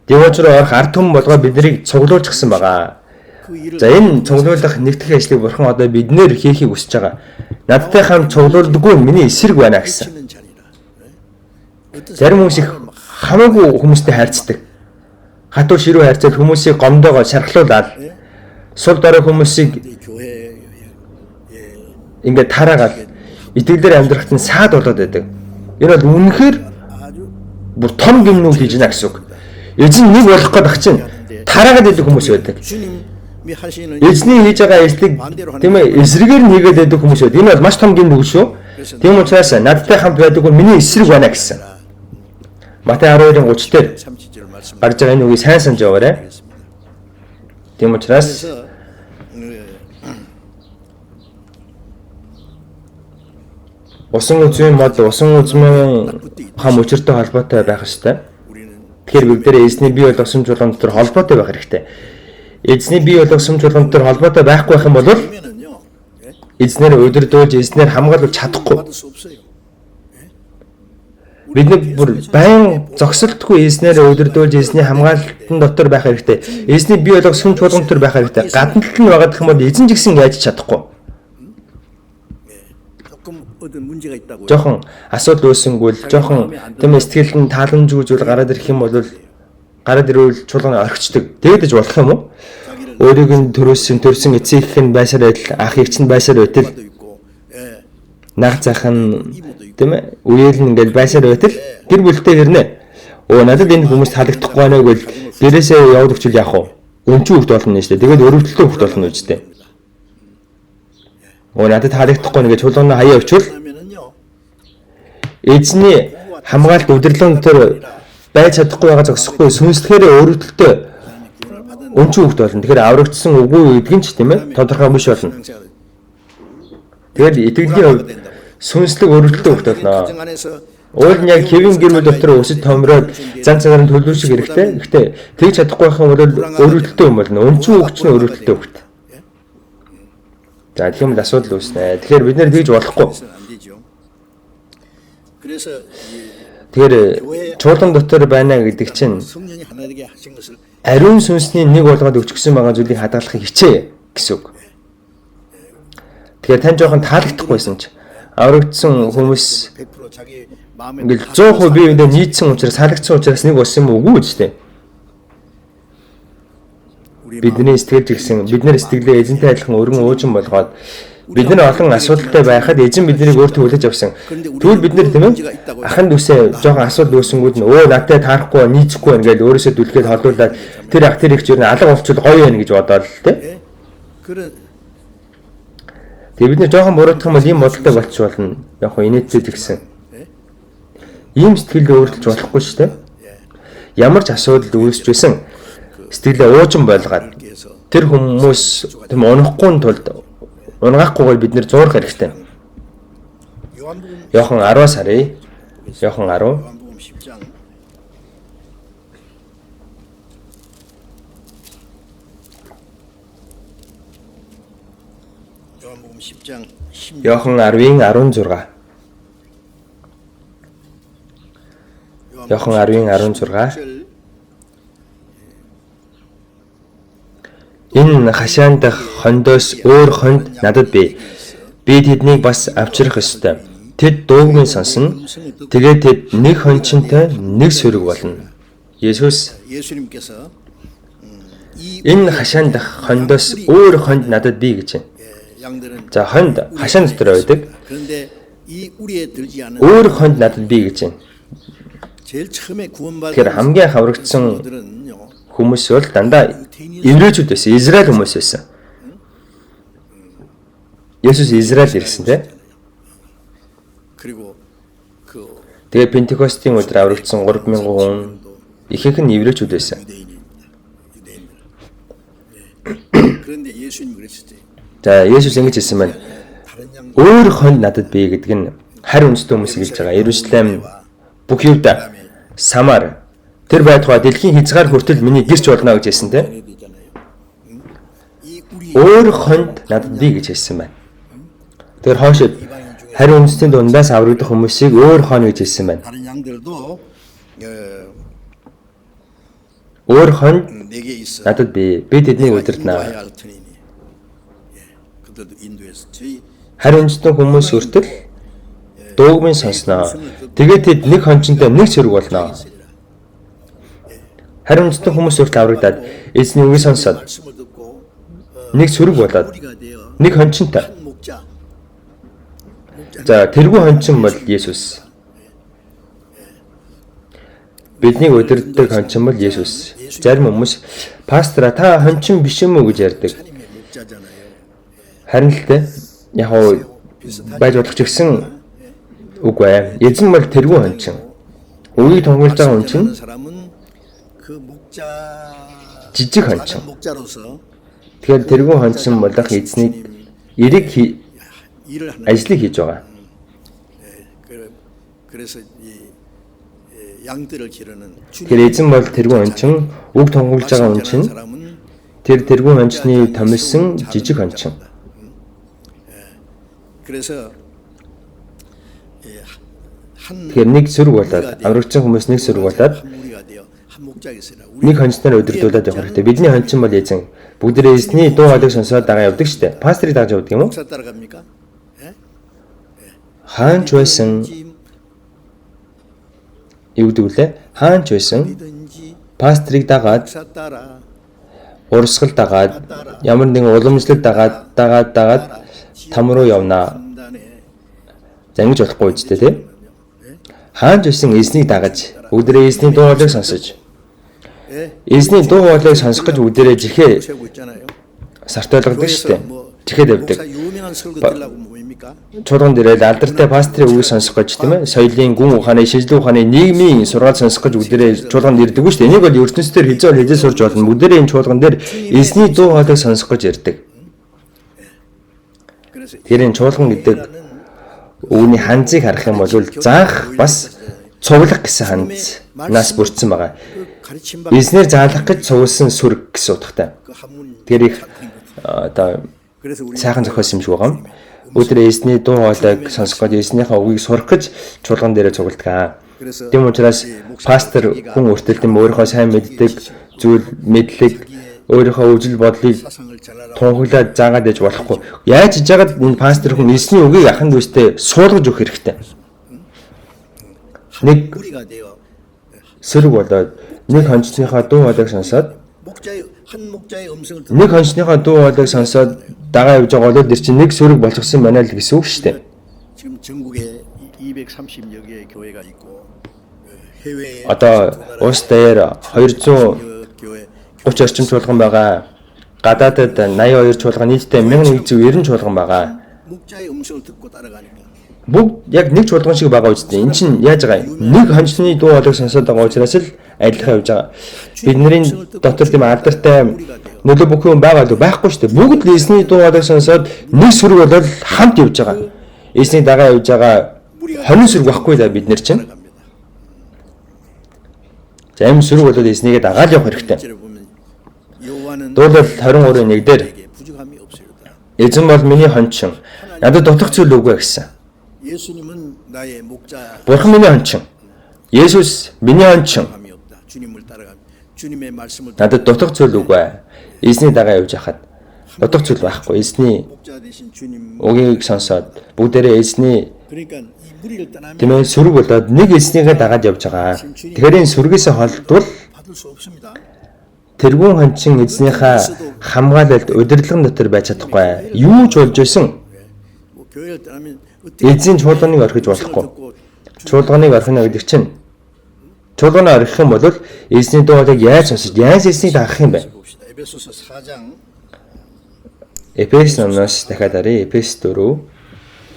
Девоч руу орох ард түмэн болгоо биднийг цуглуулчихсан байгаа. 그 일을 За энэ цуглуулах нэгтгэх ажлыг бурхан одоо биднээр хийхийг хүсэж байгаа. Надтай хамт цуглуулдаггүй миний эсрэг байна гэсэн. 치는 자리라. 어떤 Зарим хүмүүс их хамаагүй хүмүүстэй хайрцдаг. Хатуу ширүү хайрцаад хүмүүсийг гомдоогоо шархлуулаад сул дорой хүмүүсийг 교회 ингээд тараагаад итгэлээр амьдрахад нь саад болоод байдаг. Энэ бол үнэхээр 아주 бүр том гимнүүд хийж байна гэсэн үг. Эзэн нэг болох гээд ах чинь тараагаад идэх хүмүүс байдаг. 주님이 하시는 Эзний хийж байгаа эслийг тийм ээ эсрэгээр нь хийгээд байдаг хүмүүс байдаг. Энэ бол маш том гэмнүг шүү. Тийм учраас надтай хамт байдаг бол миний эсрэг байна гэсэн. Матай 12:30 дээр 37절 말씀. гарч байгаа энэ үгийг сайн санаж яваарай. Тийм учраас 그래서 усан үзмийн мод усан үзмийн хам өчөртэй холбоотой байх ёстой. 우리는 Тэгэхээр бид нэр эзний бий болгосон чуулган дотор холбоотой байх хэрэгтэй. Эзний бий болгосон чуулган дотор холбоотой байхгүй байх юм бол 그러면은요. эзнэр удирдуулж эзнэр хамгаалж чадахгүй. 받을 수 없어요. Бид нэг бүр байн зогсолтгүй эзнэр удирдуулж эзний хамгаалтын дотор байх хэрэгтэй. Эзний бий болгосон чуулган дотор байх хэрэгтэй. Гадна талд нь байгаа гэх юм бол эзэн ч гэсэн яаж чадахгүй. 조금 어떤 문제가 있다고. Жохон асуудал үүсэнгүүл жохон тийм сэтгэлд нь тааламжгүй зүйл гараад ирэх юм бол гараад ирвэл чуулганы орхичдаг. Тэгэж болох юм уу? Өөрийг нь төрсөн эцэг их нь байсаар байтал ах эгч нь байсаар байтал 도 있고. 예. наг зах нь тийм ээ үеэл нь ингээл байсаар байтал гэр бүлтэй хэрнэ. Надад энэ хүмүүс таалагдахгүй байна гэвэл дээрээсээ яваад өгчл яах вэ? Өнчүү хөлт болно шүү дээ. Тэгээд өрөвдөлтөө хөлт болно үстэй. Надад таалагдахгүй нэгэ чуулганы хаяа өчвөл 그러면은요. эзний хамгаалт удирдлын дотор байж чадахгүй байгаа зогсохгүй сүнслэгээр өрөвдөлтөө өнчүү хөлт болно. Тэгэхээр аврагдсан үгүй гэдгийг ч тийм ээ тодорхой биш болно. Тэгээд итгэлийн хувьд сүнслэг өрөвдөлтөө хөлт болно. 가정 안에서 Уул нь яг хэвэн гэр бүл дотор өсөж томроод зан цагаар нь төлөвшөх хэрэгтэй. Гэхдээ тэгж чадахгүй байх юм бол өрөвдөлтөө юм болно. Өнчүү хөлт нь өрөвдөлтөө хөлт. За тийм л асуудал үүснэ. Тэгэхээр бид нэр тэгж болохгүй. 안 되죠. 그래서 Тэгэхээр чуулган дотор байна гэдэг чинь 성령이 하나 되게 하신 것을 ариун сүнсний нэг болгоод өчгсөн байгаа зүйлийг хадгалахыг хичээ гэсэн үг. Тэгэхээр тань жоохон таалагдахгүйсэн ч аврагдсан хүмүүс 100% 자기 마음에 ингээл 100% биеиндээ нийцсэн учраас таалагдсан учраас нэг болсон юм уу үгүй дээ. Бидний сэтгэл жигсэн бидний сэтгэлээ эзэнтэй адилхан өргөн уужин болгоод бид нар олон асуудалтай байхад эзэн биднийг өөртөө хүлээж авсан. Тэгвэл бид нар тийм ээ ахын дүүсээ жоохон асуудал үүсэнгүүд нь надтай таарахгүй нийцэхгүй байна гэж өөрөөсөө дүлхээд холдуулаад тэр ах тэр их ч юу алга болчихвол гоё байна гэж бодоод л тийм. 그런 Тэгээ бид нэр жоохон буруутгах юм бол ийм бодолтой болчих болно. Яг хоо инээдтэй тэгсэн. Ийм сэтгэлд өөрчлөж болохгүй шүү дээ. Ямар ч асуудал үүсч байсан сэтгэлээ уужин болгоод тэр хүмүүс тийм унахгүй тулд унгахгүйгээр бид нэр зуурах хэрэгтэй. Йохан 10-аас харъя. Йохан 10. 요한복음 10장 요한복음 10장 16. Йохан 10-ийн 16. Йохан 10-ийн 16. Энэ хашаан дах хондоос өөр хонд надад бий. Би тэднийг бас авчрах ёстой. Тэд дуугийн сонсно. Тэгээд тэд нэг хончинтой нэг сөрөг болно. Есүс 예수님께서 энэ хашаан дах хондоос өөр хонд надад бий гэж байна. 양들은 За хонд хашаан дотор байдаг. 그런데 이 우리에 들지 않은 Өөр хонд надад бий гэж байна. 제일 처음에 구원받은 Тэгэхээр хамгийн хаврагдсан 사람들은요. хүмүүс бол дандаа еврейчүүд байсан. Израиль хүмүүс байсан. Есүс Израиль ирсэн тийм. 그리고 그 Тэгээ Пентекостийн өдөр аврагдсан 3000 хүн ихэнх нь еврейчүүд байсан. 유대인입니다. 그런데 예수님이 그랬었지. За Есүс ингэж хэлсэн байна. 다른 양 Өөр хонд надад бий гэдэг нь харь үндэстэй хүмүүс хэлж байгаа. Иерусалим, бүх Юда, Самар тэр байтугай дэлхийн хязгаар хүртэл миний гэрч болно гэж хэлсэн тийм. 되잖아요. 이 우리 Өөр хонд надад бий гэж хэлсэн байна. Тэр хоошид харь үндэстийн дундаас аврагдах хүмүүсийг өөр хон гэж хэлсэн байна. 다른 양들도 Өөр хонд 내게 있어. надад бий. Би тэднийг 인도해야 удирднаа. 할 터이니. 예, 그들도 인도해서 저희 Харь үндэстэн хүмүүс хүртэл дуугмын сонсноо. Тэгээд тэд нэг хончинтой нэг сөрөг болноо. Харь үндэстэн хүмүүс хүртэл аврагдаад эзний үгийг сонсоод 말씀을 듣고 нэг сөрөг болоод 우리가 되어 нэг хончинтой. 한 목자. За тэргүй хончин бол Есүс. Бидний удирддаг хончин бол Есүс. Зарим хүмүүс пастора та хончин биш юм уу гэж ярьдаг. 하나님의 목자잖아요. Харин л дээ яг байж болох ч гэсэн үгүй ээ. Эзэн бол тэргүй хончин. Үгийг тунгаулж байгаа хончин 사람은 그 목자 жижиг хончин. 목자로서 Тэгэхээр тэргүй хончин болох эзнийг эрэг 일을 하는 ажлыг хийж байгаа. 그래서 이 양들을 기르는 Тэгэхээр эзэн бол тэргүй хончин, үг тунгаулж байгаа хончин. 사람은 Тэр тэргүй хончны томилсон жижиг хончин. 그래서 한 Тэгэхээр нэг сүрэг болоод аврагчин хүмүүс нэг сүрэг болоод 한 무리가 되어 한 목자가 있으라. нэг хончноор удирдуулаад явах хэрэгтэй. Бидний хончин бол эзэн. Бүгдээ эзний дуу хоолойг сонсоод дагаа явдаг шүү дээ. Пастрыг дагаж явдаг юм уу? 목사 따라갑니까? 예? Хаанч байсан юу гэдэг вүлээ? Хаанч байсан 어디든지 пастрыг дагаад, 목사 따라 урсгал дагаад, ямар нэгэн уламжлал дагаад там руу явнаа. 판단에 За ингэж болохгүй үстэй тий. Хаанч байсан эзнийг дагаж, бүгдээ эзний дуу хоолойг сонсож, 예? эзний дуу хоолойг сонсох гэж бүгдээ жихээ 세우고 있잖아요. сарт ойлгодог шүү дээ. Жихээд явдаг. 목사 유명한 설교 들라고 뭡니까? Чуулган дээрээ алдартай пастрын үгийг сонсох гэж тийм ээ. Соёлын гүн ухааны, шинжлэх ухааны, нийгмийн сургаал сонсох гэж бүгдээ чуулганд ирдэг шүү дээ. Энийг бол ертөнцийн хязгаар сурж болно. Бүгдээ энэ чуулган дээр эзний дуу хоолойг сонсох гэж ирдэг. 그래서 Тэгэхээр энэ чуулган гэдэг үүний ханзыг харах юм бол заах бас цуглах гэсэн ханз нас бүрдсэн байгаа. 가르침 Эзнэр заалах гэж цугласан сүрэг гэсэн утгатай. 그 한문 Тэгэхээр их одоо 그래서 우리 сайхан зохиосон юм шиг байгаа юм. Өдөр эзний дуу хоолойг сонсох гэж эзнийхээ үгийг сурах гэж чуулган дээрээ цугладаг. Тийм учраас пастор хүн өртөлтөм өөрийнхөө сайн мэддэг зүйл мэдлэг өөрийнхөө үжил бодлыг 사상을 잘 알아. тунхаглаад заагаад ээж болохгүй. Яаж хийж яагаад энэ пастор хүн эзний үгийг аханд үстэй суулгаж өгөх хэрэгтэй. Нэг 무리가 되어 сөрөг болоод нэг хончныхаа дуу хоолойг сонсоод 목자의 한 목자의 음성을 нэг хончныхаа дуу хоолойг сонсоод дагаа явж байгаа бол тэр чинь нэг сөрөг болчихсон байна л гэсэн үг шүү дээ. 지금 전국에 230여 개의 교회가 있고 해외에 Одоо улс дээр 230 교회 орчим чуулган байгаа. Гадаадад 82 чуулган, нийтдээ 1190 чуулган байгаа. 목자의 음성을 듣고 따라가니까 Бүгд яг нэг чуулган шиг байгаа үстэй. Энд чинь яаж байгаа юм? Нэг хончны дуу хоолойг сонсоод байгаа учраас л адилхан явж байгаа. Бидний дотор тийм алдартай нөлөө бүх юм байгаа л байхгүй шүү дээ. Бүгд л эзний дуу хоолойг сонсоод нэг сүрэг болоод хамт явж байгаа. Эзний дагаа явж байгаа 20 сүрэг байхгүй да бид нар чинь. 따라갑니다. За амь сүрэг болоод эзнийгээ дагаад явах хэрэгтэй. 실제로 보면 여호와는 Дуурал 23:1 дээр 내게 부족함이 없으리로다. эзэн бол миний хончин. Надад дутах зүйл үгүй гэсэн. 예수님은 나의 목자 Бурхан миний хончин. Есүс миний хончин. 감이 없다. 주님을 따라가면 주님의 말씀을 Надад дутах зүйл үгүй. Эзний дагаа явж хахад дутах зүйл байхгүй. Эзний 목자 대신 주님 үгийг сонсоод бүгдээрээ эзний 그러니까 이 무리를 떠나면 тийм ээ сүрэг болоод нэг эзнийгээ дагаад явж байгаа. Тэгэхээр энэ сүргээс холдвол 받을 수 없습니다. тэргүүн хончин эзнийхээ хамгаалалт удирдлагын дотор байж чадахгүй. Юу ч болж исэн 뭐 교회를 떠나면 эзэн чуулганыг орхиж болохгүй. Чуулганыг орхино гэдэг чинь чуулганаа орхих юм бол эзний дуу хоолойг яаж сонсож, яаж эзнийг дагах юм бэ? 봅시다. 에베소서 4장 Эфес номоос дахиад харъя. Эфес 4.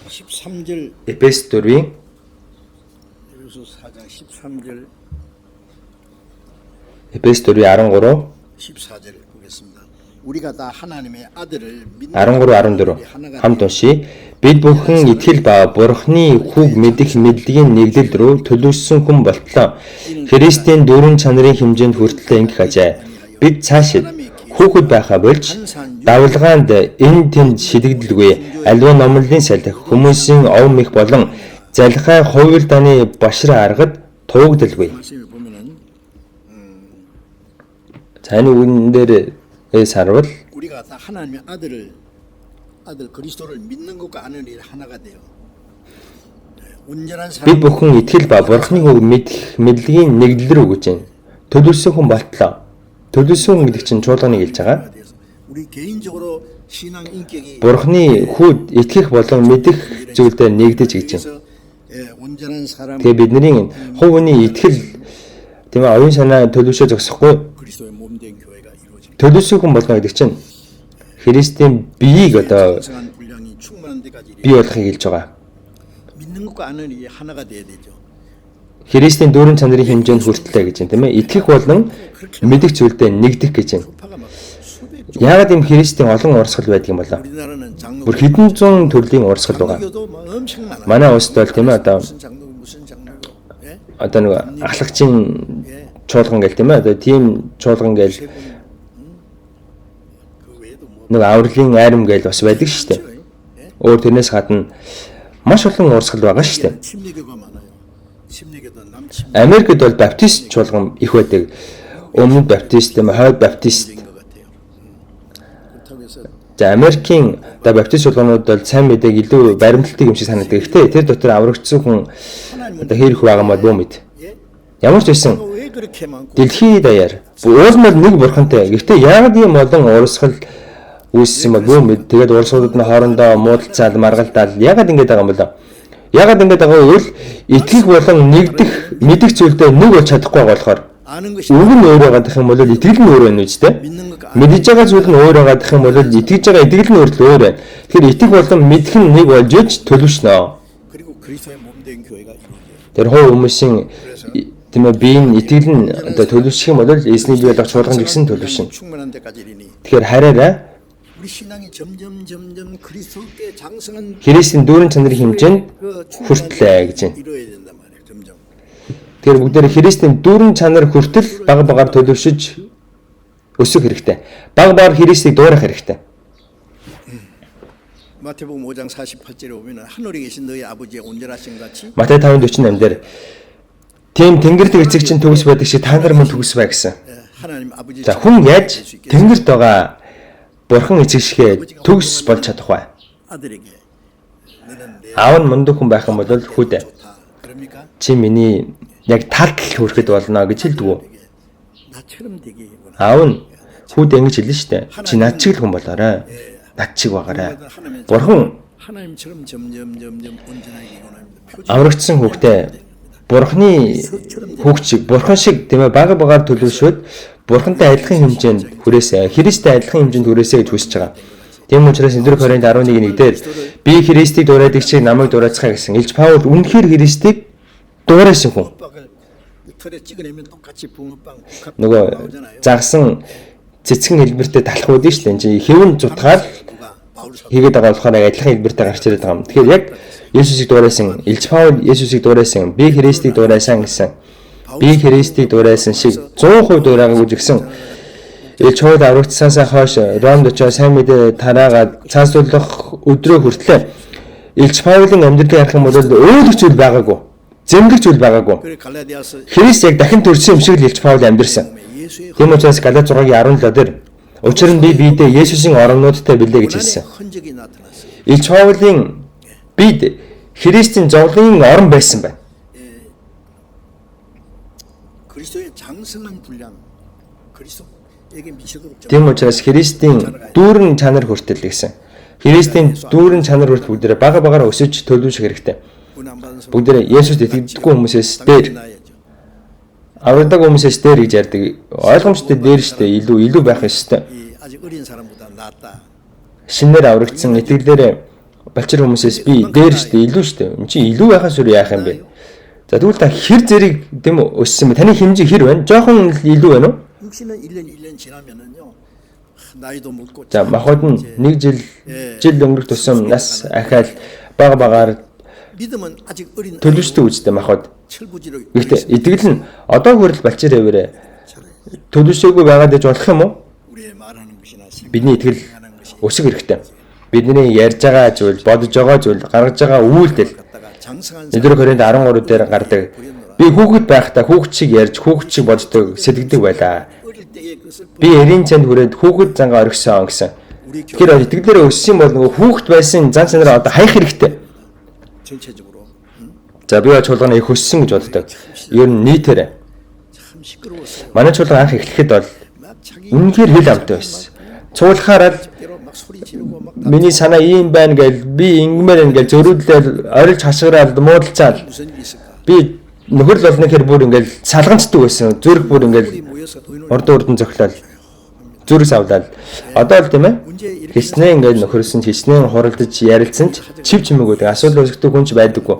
13절 Эфес 4-ийн 에베소 4장 13절 Эфес 4-ийн 13, 14절 보겠습니다. 우리가 다 하나님의 아들을 믿는 13, 14 хамт уншия. Бид бүхэн итгэл ба Бурхны хүүг мэдэх мэдлэгийн нэглэл рүү төлөвшсөн хүн болтлоо. Христийн дөрвөн чанарын хэмжээнд хүртэл ингэх ажээ. Бид цаашид хүүхэд байхаа болж давлгаанд энэ тэнд шидэгдэлгүй аливаа номлолын салхи хүмүүсийн ов мэх болон залхай хувилдааны башраа аргад туугдалгүй. 말씀을 보면은 Цааны үгэн дээрээс харвал 우리가 다 하나님의 아들 그리스도를 믿는 것과 아는 일 하나가 돼요. 온전한 бид 사람 бүхэн итгэл ба Бурхны үг мэдэх мэдлэгийн нэглэл рүү гэж байна. Төлөвсөн хүн болтлоо. Төлөвсөн хүн гэдэг чинь чуулганыг хэлж байгаа. 돼서 우리 개인적으로 신앙 인격이 Бурхны хүүд итгэх болон мэдэх зүйлдээ нэгдэж гэж байна. 그래서 온전한 사람 Тэгээ бидний хувийн итгэл Тийм ээ, оюун санаа төлөвшөө зогсохгүй. 그리스도의 몸된 교회가 이루어집니다. Төлөвшөөх хүн болно гэдэг чинь Христийн биеийг одоо 장성한 분량이 충만한 데까지 бий болохыг хэлж байгаа. 믿는 것과 아는 이 하나가 돼야 되죠. Христийн дүүрэн чанарын хэмжээнд хүртлээ гэж юм тийм ээ. Итгэх болон мэдэх зүйлдээ нэгдэх гэж юм. 파가 막 수백 종. Яагаад юм Христийн олон урсгал байдаг юм болоо? 우리나라는 장로 Бүр хэдэн зуун төрлийн урсгал байгаа. 장로교도 막 엄청 많아요. Манай улсд бол тийм ээ одоо 무슨 장로교. 예? одоо нэг ахлагчийн чуулган гэл тийм ээ. Одоо тийм чуулган гэл 그 외에도 뭐 нэг авралын айрам гэл бас байдаг шүү дээ. Өөр тэрнээс гадна маш олон урсгал байгаа шүү дээ. 침례교가 많아요. 침례교도 남침 Америкт бол баптист чуулган их байдаг. Өмнөд баптист, хойд баптист. 것 같아요. 그렇다고 해서 За Америкийн одоо баптист чуулганууд бол сайн мэдээг илүү баримталдаг юм шиг санагддаг. Гэхдээ тэр дотор аврагдсан хүн одоо хэрэг байгаа юм бол бүү мэд. 예? Ямар ч байсан 왜 그렇게 많고 дэлхийд даяар уусмал нэг бурхантай. Гэхдээ яагаад ийм олон урсгал үүссэн бол бүү мэд. Тэгээд урсгалууд нь хоорондоо муудалцаад маргалдаал яагаад ингэж байгаа юм бол яагаад ингэж байгаа вэ? Итгэх болон нэгдэх мэдэх зүйлдээ нэг болж чадахгүй байгаа болохоор 아는 것이 үг нь өөр байгаа гэх юм бол итгэл нь өөр байна үстэй. 믿는 것과 Мэдж байгаа зүйл нь өөр байгаа гэх юм бол итгэж байгаа итгэл нь өөр байна. Тэгэхээр итгэх болон мэдэх нь нэг болж иж төлөвшнө. 그리고 그리스도의 몸된 교회가 이루어져요. Тэр хуу хүмүүсийн тийм ээ биеийн итгэл нь одоо төлөвшөх юм бол эсний бие дах чуулган гэсэн төлөвшин. 충만한 데까지 이르니 Тэгэхээр хараарай 우리 신앙이 점점 그리스도께 장성한 Христийн дүүрэн чанарын хэмжээнд 그 хүртлээ гэж байна. 이루어야 된단 말이에요. 점점. Тэгэхээр бүгдээр Христийн дүүрэн чанар хүртэл бага багаар төлөвшөж өсөх хэрэгтэй. Бага багаар Христийг дуурайх хэрэгтэй. 마태복음 5장 48절에 보면 하늘에 계신 너희 아버지의 온전하신 같이 Матай 5:48 дээр тийм тэнгэрт эцэгчин төгс байдаг шиг та нар мөн төгс бай гэсэн. 하나님 아버지 За хүн яаж тэнгэрт байгаа бурхан эцэг шигээ төгс болж чадах вэ? 아들에게 너는 내 Аав нь мундаг хүн байх юм бол хүүдээ. 좋다. 그럽니까? Чи миний яг талд хүрэхэд болно гэж хэлдэг үү? 나처럼 되기 원하. Аав нь хүүдээ ингэж хэлнэ шүү дээ. Чи над шиг л хүн болоорой. Над шиг байгаарай. Бурхан 하나님처럼 점점 온전하게 원합니다. 표준 аврагдсан хүүхдээ бурханы хүүгчиг бурхан шиг тийм ээ бага багаар төлөвшөөд бурхантай адилхан хэмжээнд хүрээсэй. Христтэй адилхан хэмжээнд хүрээсэй гэж хүсэж байгаа. Тийм учраас Эндүр Коринт 11:1 дээр би Христийг дуурайдаг шиг намайг дуурайцгаая гэсэн. Илж Паул үнэхээр Христийг дуурайсан хүн. 붕어빵을 털에 찍어내면 똑같이 붕어빵 Нөгөө 나오잖아요. загсан цэцгэн хэлбэртэй талах үүдэн шүү дээ. Энд чинь хэвэн зутгаад 누가 바울을 хийгээд байгаа болохоор яг адилхан хэлбэртэй гарч ирээд байгаа юм. Тэгэхээр яг Есүсийг дуурайсан, Илж Паул Есүсийг дуурайсан, би Христийг дуурайсан гэсэн. Би Христийг дуурайсан шиг 100% дуурайгаагүй гэсэн. Илж Паул аврагдсанаас хойш Ромд очиж сайн мэдээ тараагаад цаасуулах өдрөө хүртлээ Илж Паулын амьдралыг харах юм бол өөр зүйл байгаагүй. Зэмлэг зүйл байгаагүй. 그래 갈라디아서 Христ яг дахин төрсөн юм шиг л Илж Паул амьдрсан. 예수의 Тийм учраас Галат 6:17 дээр учир нь би биедээ Есүсийн оромнуудтай билээ гэж хэлсэн. 흔적이 나타났어요. Илж Паулын бид Христийн зовлон орон байсан байна. 그리스도의 장성한 분량 그리스도에게 미치도록 Тийм учраас Христийн дүүрэн чанар хүртэл гэсэн. Христийн дүүрэн чанар хүртэл бүгдээрээ бага багаар өсөж төлөвшөх хэрэгтэй. 구원 안 받은 사람 Бүгдээрээ Есүст итгэдэггүй хүмүүсээс дээр 나야죠. аврадаг хүмүүсээс дээр гэж ярьдаг. Ойлгомжтой дээр штэ илүү байх ёстой. 이 아직 어린 사람보다 낫다. Шинээр аврагдсан итгэлээрээ балчир хүмүүсээс би дээр штэ илүү штэ. Энд чинь илүү байхаас өөр яах юм бэ? За тэгвэл та хэр зэрэг тийм үү өссөн бэ? Таны хэмжээ хэр байна? Жохон илүү байна уу? 육신은 1년 지나면은요. 나이도 먹고 За махбод нь нэг жил өнгөрөх тусам нас ахаал бага багаар 믿음은 아직 어린 төлөвшдөг үстэй махбод. 철부지로 Гэхдээ итгэл нь одоо хүрэл балчир хэвээрээ төлөвшөөгүй байгаад иж болох юм уу? 우리의 말하는 것이나 Бидний итгэл 생각하는 것이 өсөх хэрэгтэй. Бидний ярьж байгаа зүйл, бодож байгаа зүйл, гаргаж байгаа үйлдэл 갖다가 장성한 Эндүр Коринт 13 дээр гардаг. Би хүүхэд байхдаа хүүхэд шиг ярьж, хүүхэд шиг боддог, сэтгэдэг байлаа. 어릴 때의 것을 Би эрийн чанд хүрээд хүүхэд зангаа оргисон гэсэн. 우리 Тэгэхээр итгэлээрээ өссөн бол нөгөө хүүхэд байсан зан чанараа одоо хаях хэрэгтэй. 전체적으로 За би чуулганы их өссөн гэж боддог. Ер нь нийтээрээ 참 시끄러웠어요. манай чуулган анх эхлэхэд бол 막 자기 үнэхээр хэл амттай байсан. Цуулахаараа 대로 막 소리 지르고 막 миний санаа ийм байна гэж би ингэмээр энэ гэж зөрүүлдэл орилж хашгираад муудалцаад 무슨 일이 있을까? би нөхөр л олно гэхээр бүр ингээл салганцдаг байсан. Зүрх бүр ингээл 우리 모여서 의논을 урд урдан зөглөөл зүрх савлаад одоо л тийм ээ хичнээн ингээд нөхөрсөн хичнээн хуралдаж ярилцсан ч чив чимээгүүд асуудал үүсгдэг хүн ч байдаггүй.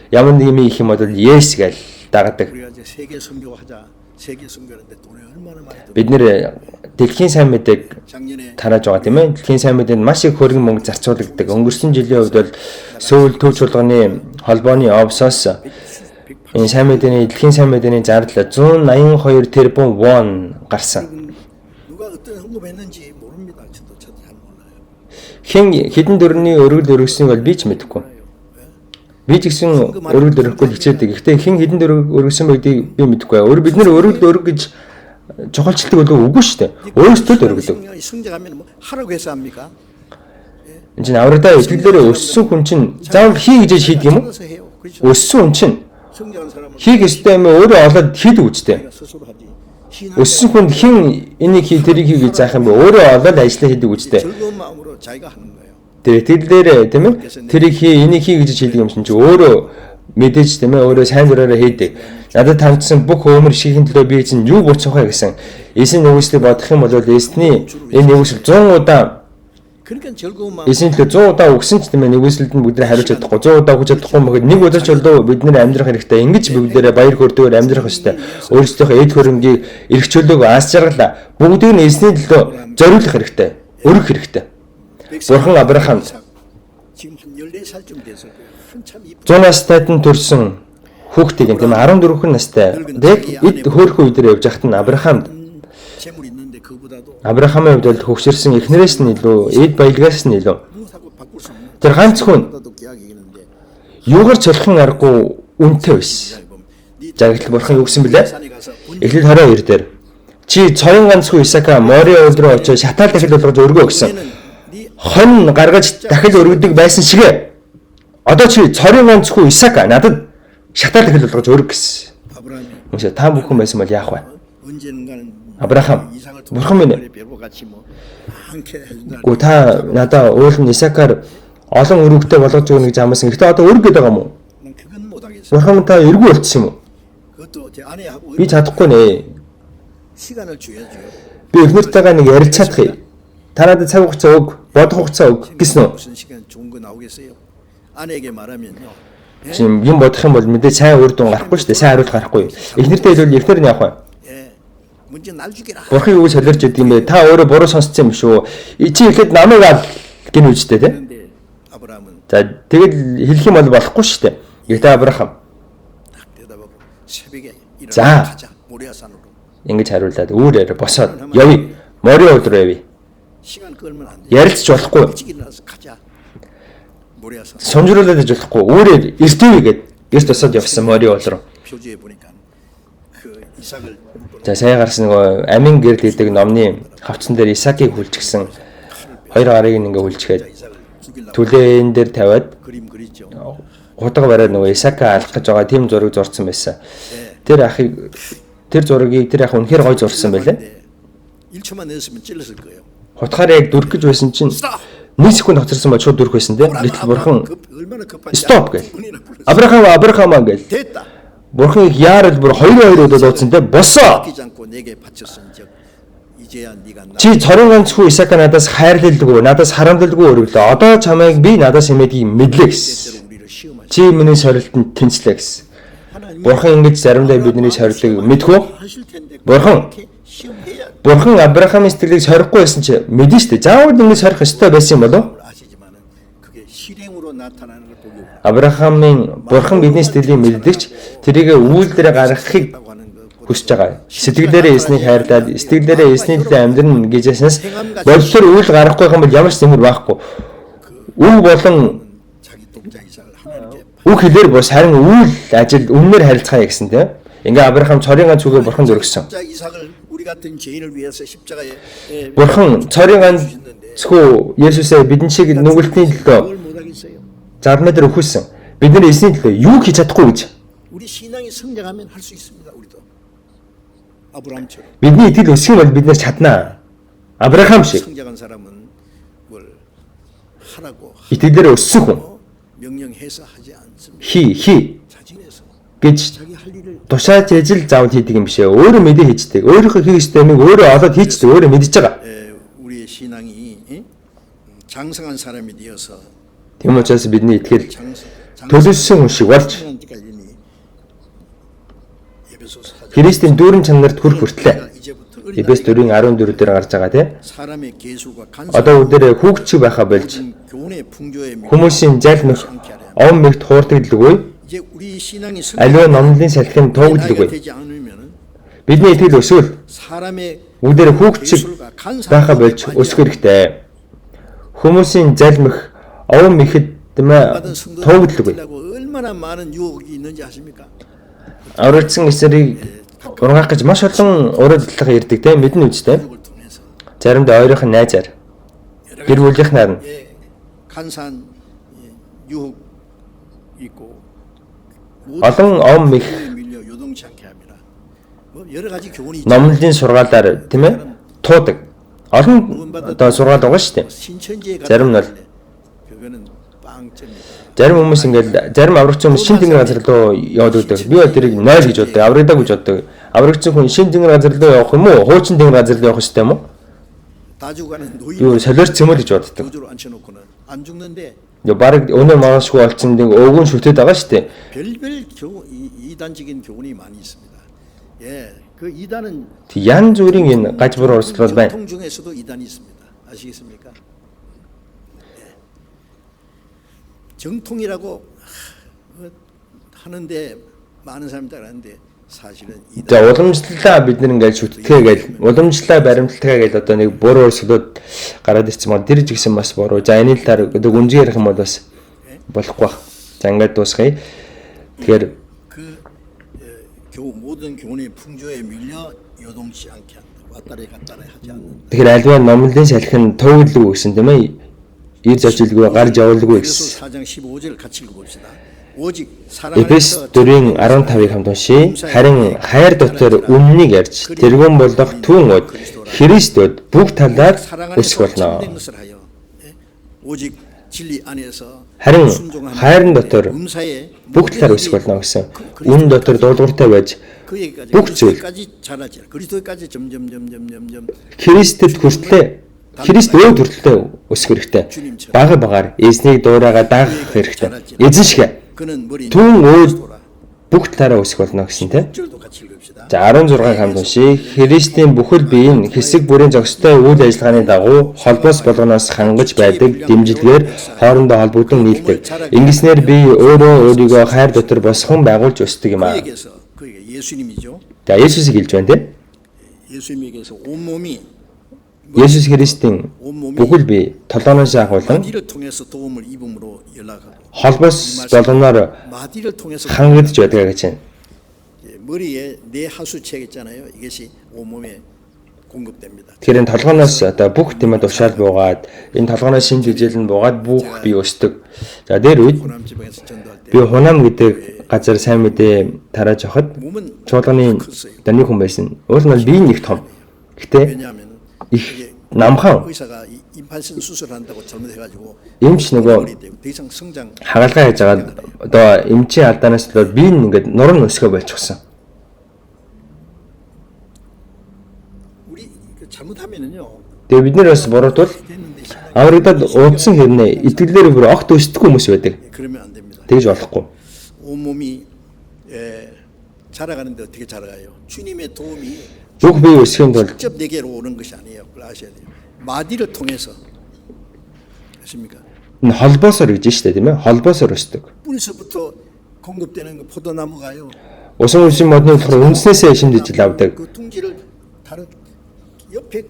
Ямар нэг юм их юм бол yes гээл дагадаг. 우리가 이제 세계 선교하자. 세계 선교하는데 돈이 얼마나 많이 들. Бид нэр дэлхийн сайн мэдээг 작년에 тарааж байгаа тийм ээ. Дэлхийн сайн мэдээнд маш их хөрөнгө мөнгө зарцуулагддаг. Өнгөрсөн жилийн хувьд бол Сөүл төв чуулганы холбооны офсоос энэ сайн мэдээний дэлхийн сайн мэдээний зардал 182 тэрбум вон гарсан. 누가 어떤 헌금했는지 모릅니다. 저도 잘 몰라요. Хэн хэдэн дөрөвний өргөл өргөснийг бол би ч мэдэхгүй. Би ч гэсэн өргөл өргөхгүй хичээдэг. Гэхдээ хэн хэдэн дөрөв өргөсөн байдгийг би мэдэхгүй. Бид нэр өргөл өргө гэж чухалчилдаг бол үгүй шүү дээ. Өөрөөсөө л өргөдөг. 성장하면 뭐 하라고 해서 합니까? Энд чинь аврагдаа итгэлээрээ өссөн хүн чинь заавал хий гэж шийдэг юм уу? 알아서 해요. 그렇죠. Өссөн хүн чинь 성장한 사람은 хийх ёстой юм өөрөө олоод хийдэг үстэй. 스스로 하지. Өссөн хүнд хэн энийг хий тэрийг хий гэж заах юм бэ? Өөрөө олоод ажиллаа хийдэг үстэй. 즐거운 마음으로 자기가 하는 거예요. Тэр итгэлээрээ тийм ээ тэрийг хий энийг хий гэж шийдэг юм чинь өөрөө мэдээж тийм ээ өөрөө сайн дураараа хийдэг. Надад тандсан бүх хөмөр шихийн төлөө би чинь юу буцах вэ гэсэн. Эсийн нэгүслийг бодох юм бол эсний энэ нэгүсэл 100 удаа 그러니까 즐거운 마음. эсийн төлөө 100 удаа өгсөн ч тийм ээ нэгүсэлд нь бүгд хариулж чадахгүй 100 удаа өгч чадахгүй мөгөд нэг удаач болов бид нэр амьдрах хэрэгтэй. Ингэж бүгдээрээ баяр хөөртэйгээр амьдрах ёстой. Өөрсдийнхөө эд хөрөнгийг эрх чөлөөг ас жаргал бүгдийг нь эсний төлөө зориулах хэрэгтэй. Өргөх хэрэгтэй. Бурхан Авраамд 지금 한 14살쯤 돼서 한참 이쁜 100 настайд нь төрсэн хүүхдийг тийм 14 настай яг эд хөөрхөн үедээ явж хахад нь Авраамд 재물 있는데 그보다도 Авраамын хувьд бол хөгшөрсөн эхнэрээс нь илүү эд баялгаас нь илүү 무사고 바꿀 수 없는 тэр ганц хүн 보다도 계약이겠는데 юугаар цолхон аргагүй үнэтэй байсан. Жаргал бурхан юу гэсэн бэлээ? 산에 가서 Эхлэл 22 дээр чи цорын ганц хүн Исака Мори өвд рүү очиж шатаал дахил болгож өргөө гэсэн. 네 Хон гаргаж дахил өргөдөг байсан шиг одоо чи цорын ганц хүн Исака надад шатаал дахил болгож өрг гэсэн. 아브라함이 Мөсө та бүхэн байсан бол яах вэ? 언젠가는 아브라함, 이삭을 бурхан минь 배로 같이 뭐 많게 해준다. Гү та надаа уулын Исакаар олон өргөтэй болгож өгнө гэж амсан. Гэхдээ одоо өрг гэдэг юм уу? 난 그건 못 하겠어. Бурхан та эргүү болчихсон юм уу? 그것도 제 아내하고 Би чадахгүй нэ. 시간을 줘야죠. Би эхнэртэйгээ нэг ярилцах чадах. Та надад цаг хугацаа өг, бодох хугацаа өг гэсэн үү? 무슨 시간 좋은 거 나오겠어요? 아내에게 말하면요. Жим юм бодох юм бол мэдээ сайн үр дүн гарахгүй шүү дээ. Сайн хариулт гарахгүй. Эхнэртэй хэлвэл эхнэр нь яах вэ? 예. 문제 날 죽이라. Бурхан юу солирч идэг юм бэ? Та өөрөө буруу сонсцсон юм шүү. Чи ихэд намайг ал гин үжтэй те. 그런데 아브라함은 За тэгэл хэлэх юм бол болохгүй шүү дээ. Гэхдээ Авраам 딱 대답하고 새벽에 자. 일어나 가자. 모리아산으로. ингэж хариулаад үүрээр босоод явъя. Мори өдрөө явъя. 시간 끌면 안 돼. Ярилцж болохгүй. 일찍 일어나서 가자. 모리아산. Сумжруулаад иж болохгүй. Үүрээр эртвээ гэд эрт босоод явсан Мори өдрөө. 표지에 보니까 그 이삭을 За сайн гарсан нөгөө амин гэрэл гэдэг номны хавцсан дээр Исаакийг хүлчихсэн хоёр гарыг ингээ хүлчгээд 이삭을 죽이려고 түлээн дээр тавиад 그림 그리죠. хутга бариад нөгөө Исаакаа алах гэж байгаа тийм зураг зурсан байсан. Тэр ахыг тэр зургийг тэр ах үнэхээр гой зурсан байлаа. 1초만 늦었으면 찔렀을 거예요. Хутгаараа яг дүрх гэж байсан чинь 1 секунд хоцорсон бол шууд дүрх байсан те. Гэтэл бурхан 얼마나 급한지 стоп гэл. 본인은 불렀어요. Авраам гэл. 됐다. Бурхан их яарал бүр 2-2 удаа дуудсан те. Босоо. 아끼지 않고 내게 바쳤은즉 이제야 네가 나 Чи цорын ганц хүү Исака надаас хайрлалдаггүй, надаас харамдалдаггүй өргөлөө. Одоо чамайг би надаас имэдгийг мэдлээ гэсэн. 때로 우리를 시험하시. Чи миний сорилтанд тэнцлээ гэсэн. 하나님이 Бурхан ингэж заримдаа бидний сорилтыг мэдхүү. 하실 텐데 бурхан 그렇게 시험해야 Бурхан Авраамын сэтгэлийг сорихгүй байсан чи мэдэн штэ. Заавал ингэ сорих ёстой байсан юм болов? 아시지만은 그게 실행으로 나타나는 걸 보고 Авраамын Бурхан бидний сэтгэлийг мэддэгч тэрийг үйлдэлээр гаргахыг 있다고 하는 거 хүсэж байгаа. Сэтгэлдээрээ эснийг хайрлаад, сэтгэлдээрээ эсний төлөө амьдрын гэжээс боловсрол үйл гаргахгүй юм бол ямар ч зэмэр байхгүй. Үг болон 자기 독자 이삭을 하나님께 үг хэлээр бос харин үйл ажил үнээр харилцгаая гэсэн тийм. Ингээ Авраам цорын ганц үгээ Бурхан зөргсөн. 독자 이삭을 우리 같은 죄인을 위해서 십자가에 Бурхан цорын ганц хүү Есүсээ бидэн шиг нүгэлтний төлөө 뭘 못하겠어요. зармаа дээр өгсөн. Бид нар эсний төлөө юу хийж чадахгүй гэж. 우리 신앙이 성장하면 할 수 있습니다. 우리도 아브라함처럼 Бидний итгэл өсөх юм бол бид нар чаднаа. Авраам шиг 성장한 사람은 뭘 하라고 итгэлээр өссөн хүн 명령해서 하지 않습니다. хий 자진해서 гэж 자기 할 일을 тушааж ижил заавал хийдэг юм бишээ. Өөрөө мэдээ хийждэг. Өөрийнхөө хийх ёстой юмыг өөрөө олоод хийждэг. Өөрөө мэдж байгаа. 우리의 신앙이 장성한 사람이 되어서 Тийм учраас бидний итгэл 장성한 төлөвсөн хүн шиг болж 데까지니 에베소서 4장 Христийн дүүрэн чанарт хүрэх хүртлээ. 이제부터 Эбес 4:14 дээр гарч байгаа тийм. 사람의 계수가 Одоо бүгдээ хүүхчиг байхаа болж 교훈의 풍조에 хүмүүсийн залмих ов мэгт хуурдагдлаггүй. 이제 우리 신앙이 Аливаа номлолын салхинд туугдлаггүй. 되지 않으면은 Бидний итгэл өсвөл 사람의 бүгдээ хүүхчиг байхаа болж өсөх хэрэгтэй. Хүмүүсийн залмих ов мэхэд тэмээ 받은 성도들이 туугдлаггүй. 얼마나 많은 유혹이 있는지 아십니까? Аврагдсан эсрэг ургаах гэж маш олон уралдлага ирдэг тийм мэднэ үстэй. 유혹을 통해서 Заримдаа ойрхон найзаар гэр бүлийнхнаар нь 간사한 유혹 있고 олон ов мэх 밀려 요동치 않게 합니다. 뭐 여러 가지 교훈이 номлолын сургаалаар тийм ээ туудаг. Олон одоо сургаал байгаа шүү дээ. 신천지에 зарим нь бол 그거는 빵점입니다. зарим хүмүүс ингээд зарим аврагч хүмүүс шин тэнгэр газар руу яваад өгдөг. Би бол тэрийг 0 гэж боддог. Аврагдаг гэж боддог. Аврагч хүн шин тэнгэр газар руу явах юм уу? Хуучин тэнгэр газар руу явах хэрэгтэй юм уу? 다주가는 Юу солиорч цэмэл гэж боддог. 노조로 앉혀놓고는 안 죽는데 Юу баг өнөө маашгүй болцсон нэг өвгөн шүтээд байгаа шүү дээ. 별별 이단적인 교훈이 많이 있습니다. 예, 그 이단은 Ян зүрийн энэ гажбар урслал байна. 정통 중에서도 이단이 있습니다. 아시겠습니까? 예. 정통이라고 하는데 많은 사람들 하는데 사실은 За 이단 уламжлалаа бид нэг ингээд шүтгээ гээл уламжлалаа баримталгаа гээл одоо нэг буруу урсгалууд гараад ирсэн мөн тэр жигсэн бас буруу. За энэ талаар одоо гүнзгий ярих юм бол бас болохгүй бах. За ингээд дуусгая. Тэгэхээр 모든 교훈의 풍조에 밀려 요동치 않게 한다. 왔다리 갔다리 하지 않는다. тэгэхээр альва номлолын салхин тууглаг гэсэн тийм ээ. Ирж ожилгүй гарч явуулгүй гэсэн. 에베소 4장 15절 같이 읽어봅시다. 오직 Эфес 사랑에서 4:15-ыг хамт уншия. Харин хайр дотор үннийг ярьж тэргүүн болох түүн өд Христэд бүх талаар өсөх болно. 참된 것을 하여 오직 진리 안에서 Харин 순종하는 хайрын дотор 음사에 бүх талаар өсөх болно гэсэн. Үн дотор дуулууртай байж 그 얘기까지 бүх зүйл 그리스도까지 자라지. 그리스도까지 점점 Христэд хүртлээ Христ өөд хүртлээ өсөх хэрэгтэй. Бага багаар эзнийг дуурайгаа даах хэрэгтэй. Эзэн шиг 그는 머리 түүн өөд бүх талаараа өсөх болно гэсэн тийм. 절도 같이 읽읍시다. За 16-ыг хамт уншия. Христийн бүхэл бие нь хэсэг бүрийн зохистой үйл ажиллагааны дагуу холбоос болгоноос хангаж байдаг дэмжлэгээр хоорондоо холбогдсон нийлдэг. Ингэснээр би өөрөө өөрийгөө хайр дотор босхон байгуулж өсдөг юм аа. 그에게 예수님이죠. За Есүсийг хэлж байна тийм. 예수님에게서 온몸이 Есүс Христийн бүхэл бие толгоноос ахуулан 마디를 통해서 도움을 입음으로 연락하고 холбоос болгоноор 마디를 통해서 хангагдж байдаг гэж байна. 머리에 네 하수책 있잖아요. 이것이 온몸에 공급됩니다. Тэгэхээр энэ толгоноос одоо бүх тэмээд ушаал буугаад энэ толгоноос шинж ижил нь буугаад бүх бие өсдөг. За дээр үед 호남 지방에서 전도할 때 би Хунам гэдэг газар сайн мэдээ тарааж авахад 몸은 чуулганы даний хүн байсан. Уул нь бие нэг том. Гэтэ 왜냐하면 их намхан 의사가 임판선 수술한다고 잘못해가지고 эмч нөгөө 더 이상 성장 хагалгаа хийж байгаа одоо эмчийн алдаанаас л бие нь ингээд нуран өсгөө болчихсон. 우리 잘못하면은요 Тэгээ бид нэр бас буруутвал 됐는데 аврагдаад уудсан хэрнээ итгэлээр бүр огт өсдөггүй хүмүүс байдаг. 그러면 안 됩니다. Тэгж болохгүй. 온몸이 자라가는데 어떻게 자라가요? 주님의 도움이 Бүх бие өсөхийн тулд 직접 내게로 오는 것이 아니에요. 그걸 아셔야 돼요. 마디를 통해서 아십니까? энэ холбоосоор гэж штэ тийм ээ. холбоосоор өсдөг. 뿌리서부터 공급되는 그 포도나무가요. Усан үсийн модны болохоор үндснээсээ шимдэж авдаг. 그 둥지를 다른 옆에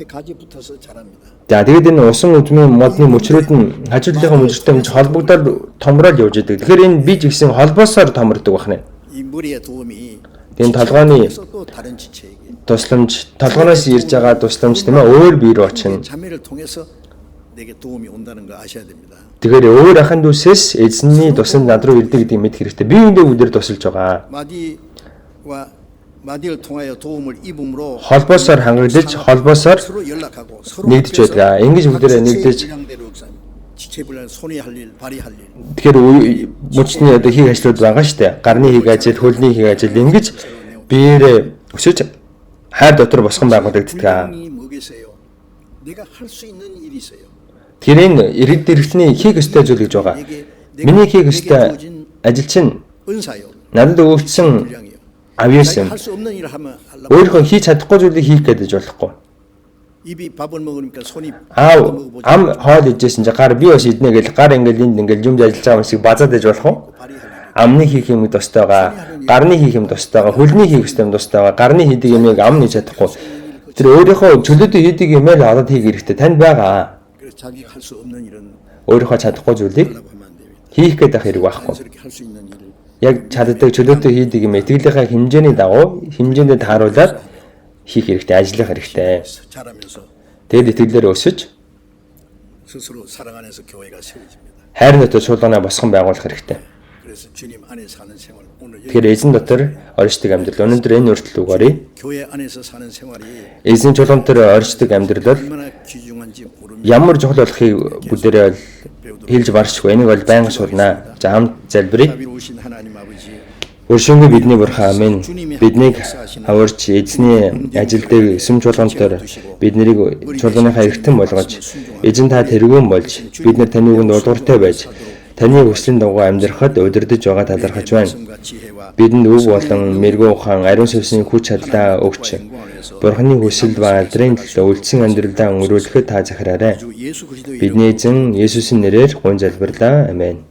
가지 붙어서 자랍니다. За тэгээд энэ усан үдмийн модны мөчрүүд нь хажуудлынхаа мөчрөдтэй холбогдоод томроод явж идэг. Тэгэхээр энэ бие гэсэн холбоосоор томрдог байна. 이 머리의 도움이 Энэ толгойн 또 다른 지체에게 тусламж, толгоноос ирж байгаа тусламж тийм ээ өөр бие рүү очино. 자매를 통해서 내게 도움이 온다는 거 아셔야 됩니다. Тэгэхээр өөр ахын дүүсээс эзний тусламж над руу ирдэг гэдэг мэд хэрэгтэй. Би үүндээ бүгдээр тусалж байгаа. 마디를 통하여 도움을 입음으로 холбоосоор хангагдж, холбоосоор 서로 연락하고 서로 нэгдэж байдаг. Ингэж бүгдээрээ нэгдэж 지체불량 손이 할 일, 발이 할 일. Тэгэхээр мөчний одоо хийх ажлууд байгаа шүү дээ. Гарны хийх ажил, хөлний хийх ажил ингэж биеэрээ өсөж хайр дотор босгон байгуулагддаг. 분명히 뭐겠어요? 내가 할 수 있는 일이 있어요. Тэгэхээр энэ иргэд хэрэгтний хийх ёстой зүйл гэж байгаа. Миний хийх ёстой ажил чинь 은사요. надад өгөгдсөн 분량이요. авьяас юм. 자기가 할 수 없는 일을 하면 하려고 Өөрийнхөө хийж чадахгүй зүйлийг хийх гэдэг болохгүй. 입이 밥을 먹으니까 손이 Аа 먹어보지 ам хоол ижсэн чи гар би бас иднэ гэл гар ингээл энд ингээл юмд ажиллаж байгаа юмсыг базаад иж болох уу? 발이 할 일. Амны хийх юм тустай байгаа, гарны хийх юм тустай байгаа, хөлний хийх юм тустай байгаа, гарны хийдэг юмыг ам хийж чадахгүй. Тэр өөрийнхөө чөлөөтэй хийдэг юмээ л ороод хийх хэрэгтэй. Танд байгаа. 그래서 자기가 할 수 없는 일은 Өөрийнхөө чадахгүй зүйлийг 하려고 하면 안 됩니다. хийх гэдэг хэрэг байхгүй. 자연스럽게 할 수 있는 일을 Яг чаддаг чөлөөтэй хийдэг юм итгэлийнхаа хэмжээний дагуу хэмжээндээ тааруулаад хийх хэрэгтэй, ажиллах хэрэгтэй. 잘하면서 Тэгэд итгэлээр өсөж 스스로 사랑 안에서 교회가 세워집니다. хайр дотор чуулганаа босгон байгуулах хэрэгтэй. 그래서 주님 안에 사는 생활 오늘 여기 Тэгэхээр эзэн дотор оршдог амьдрал. Өнөөдөр энэ үртэл угаарыг 교회 안에서 사는 생활이 эзэн чуулган дотор оршдог амьдрал 얼마나 귀중한지 모릅니다. ямар чухал болохыг бүгдээрээ хэлж баршгүй. Энийг бол байнга сурнаа. За хамт залбирая. 자비로우신 하나님 아버지 Өршөөнгөө бидний бурхан амин. Биднийг аварч эзний ажилдаа эсэм чуулгантаар бид нарыг чуулганыхаа эргэтэн болгож эзэн та тэргүүн болж бид нар таны үгэнд улууртай байж таны хүслийн дагуу амьдрахад удирдах байгаа талархаж байна. 말씀과 지혜와 Бидэнд үг болон мэрэгүү ухаан ариун сүнсний хүч чадлаа өгч бурханы хүсэл ба алдрын төлөө үлдсэн амьдралдаа өнгөрүүлэхэд та захираарай. 주 예수 그리스도의 Бидний эзэн Есүсийн нэрээр гун залбирлаа. Амен.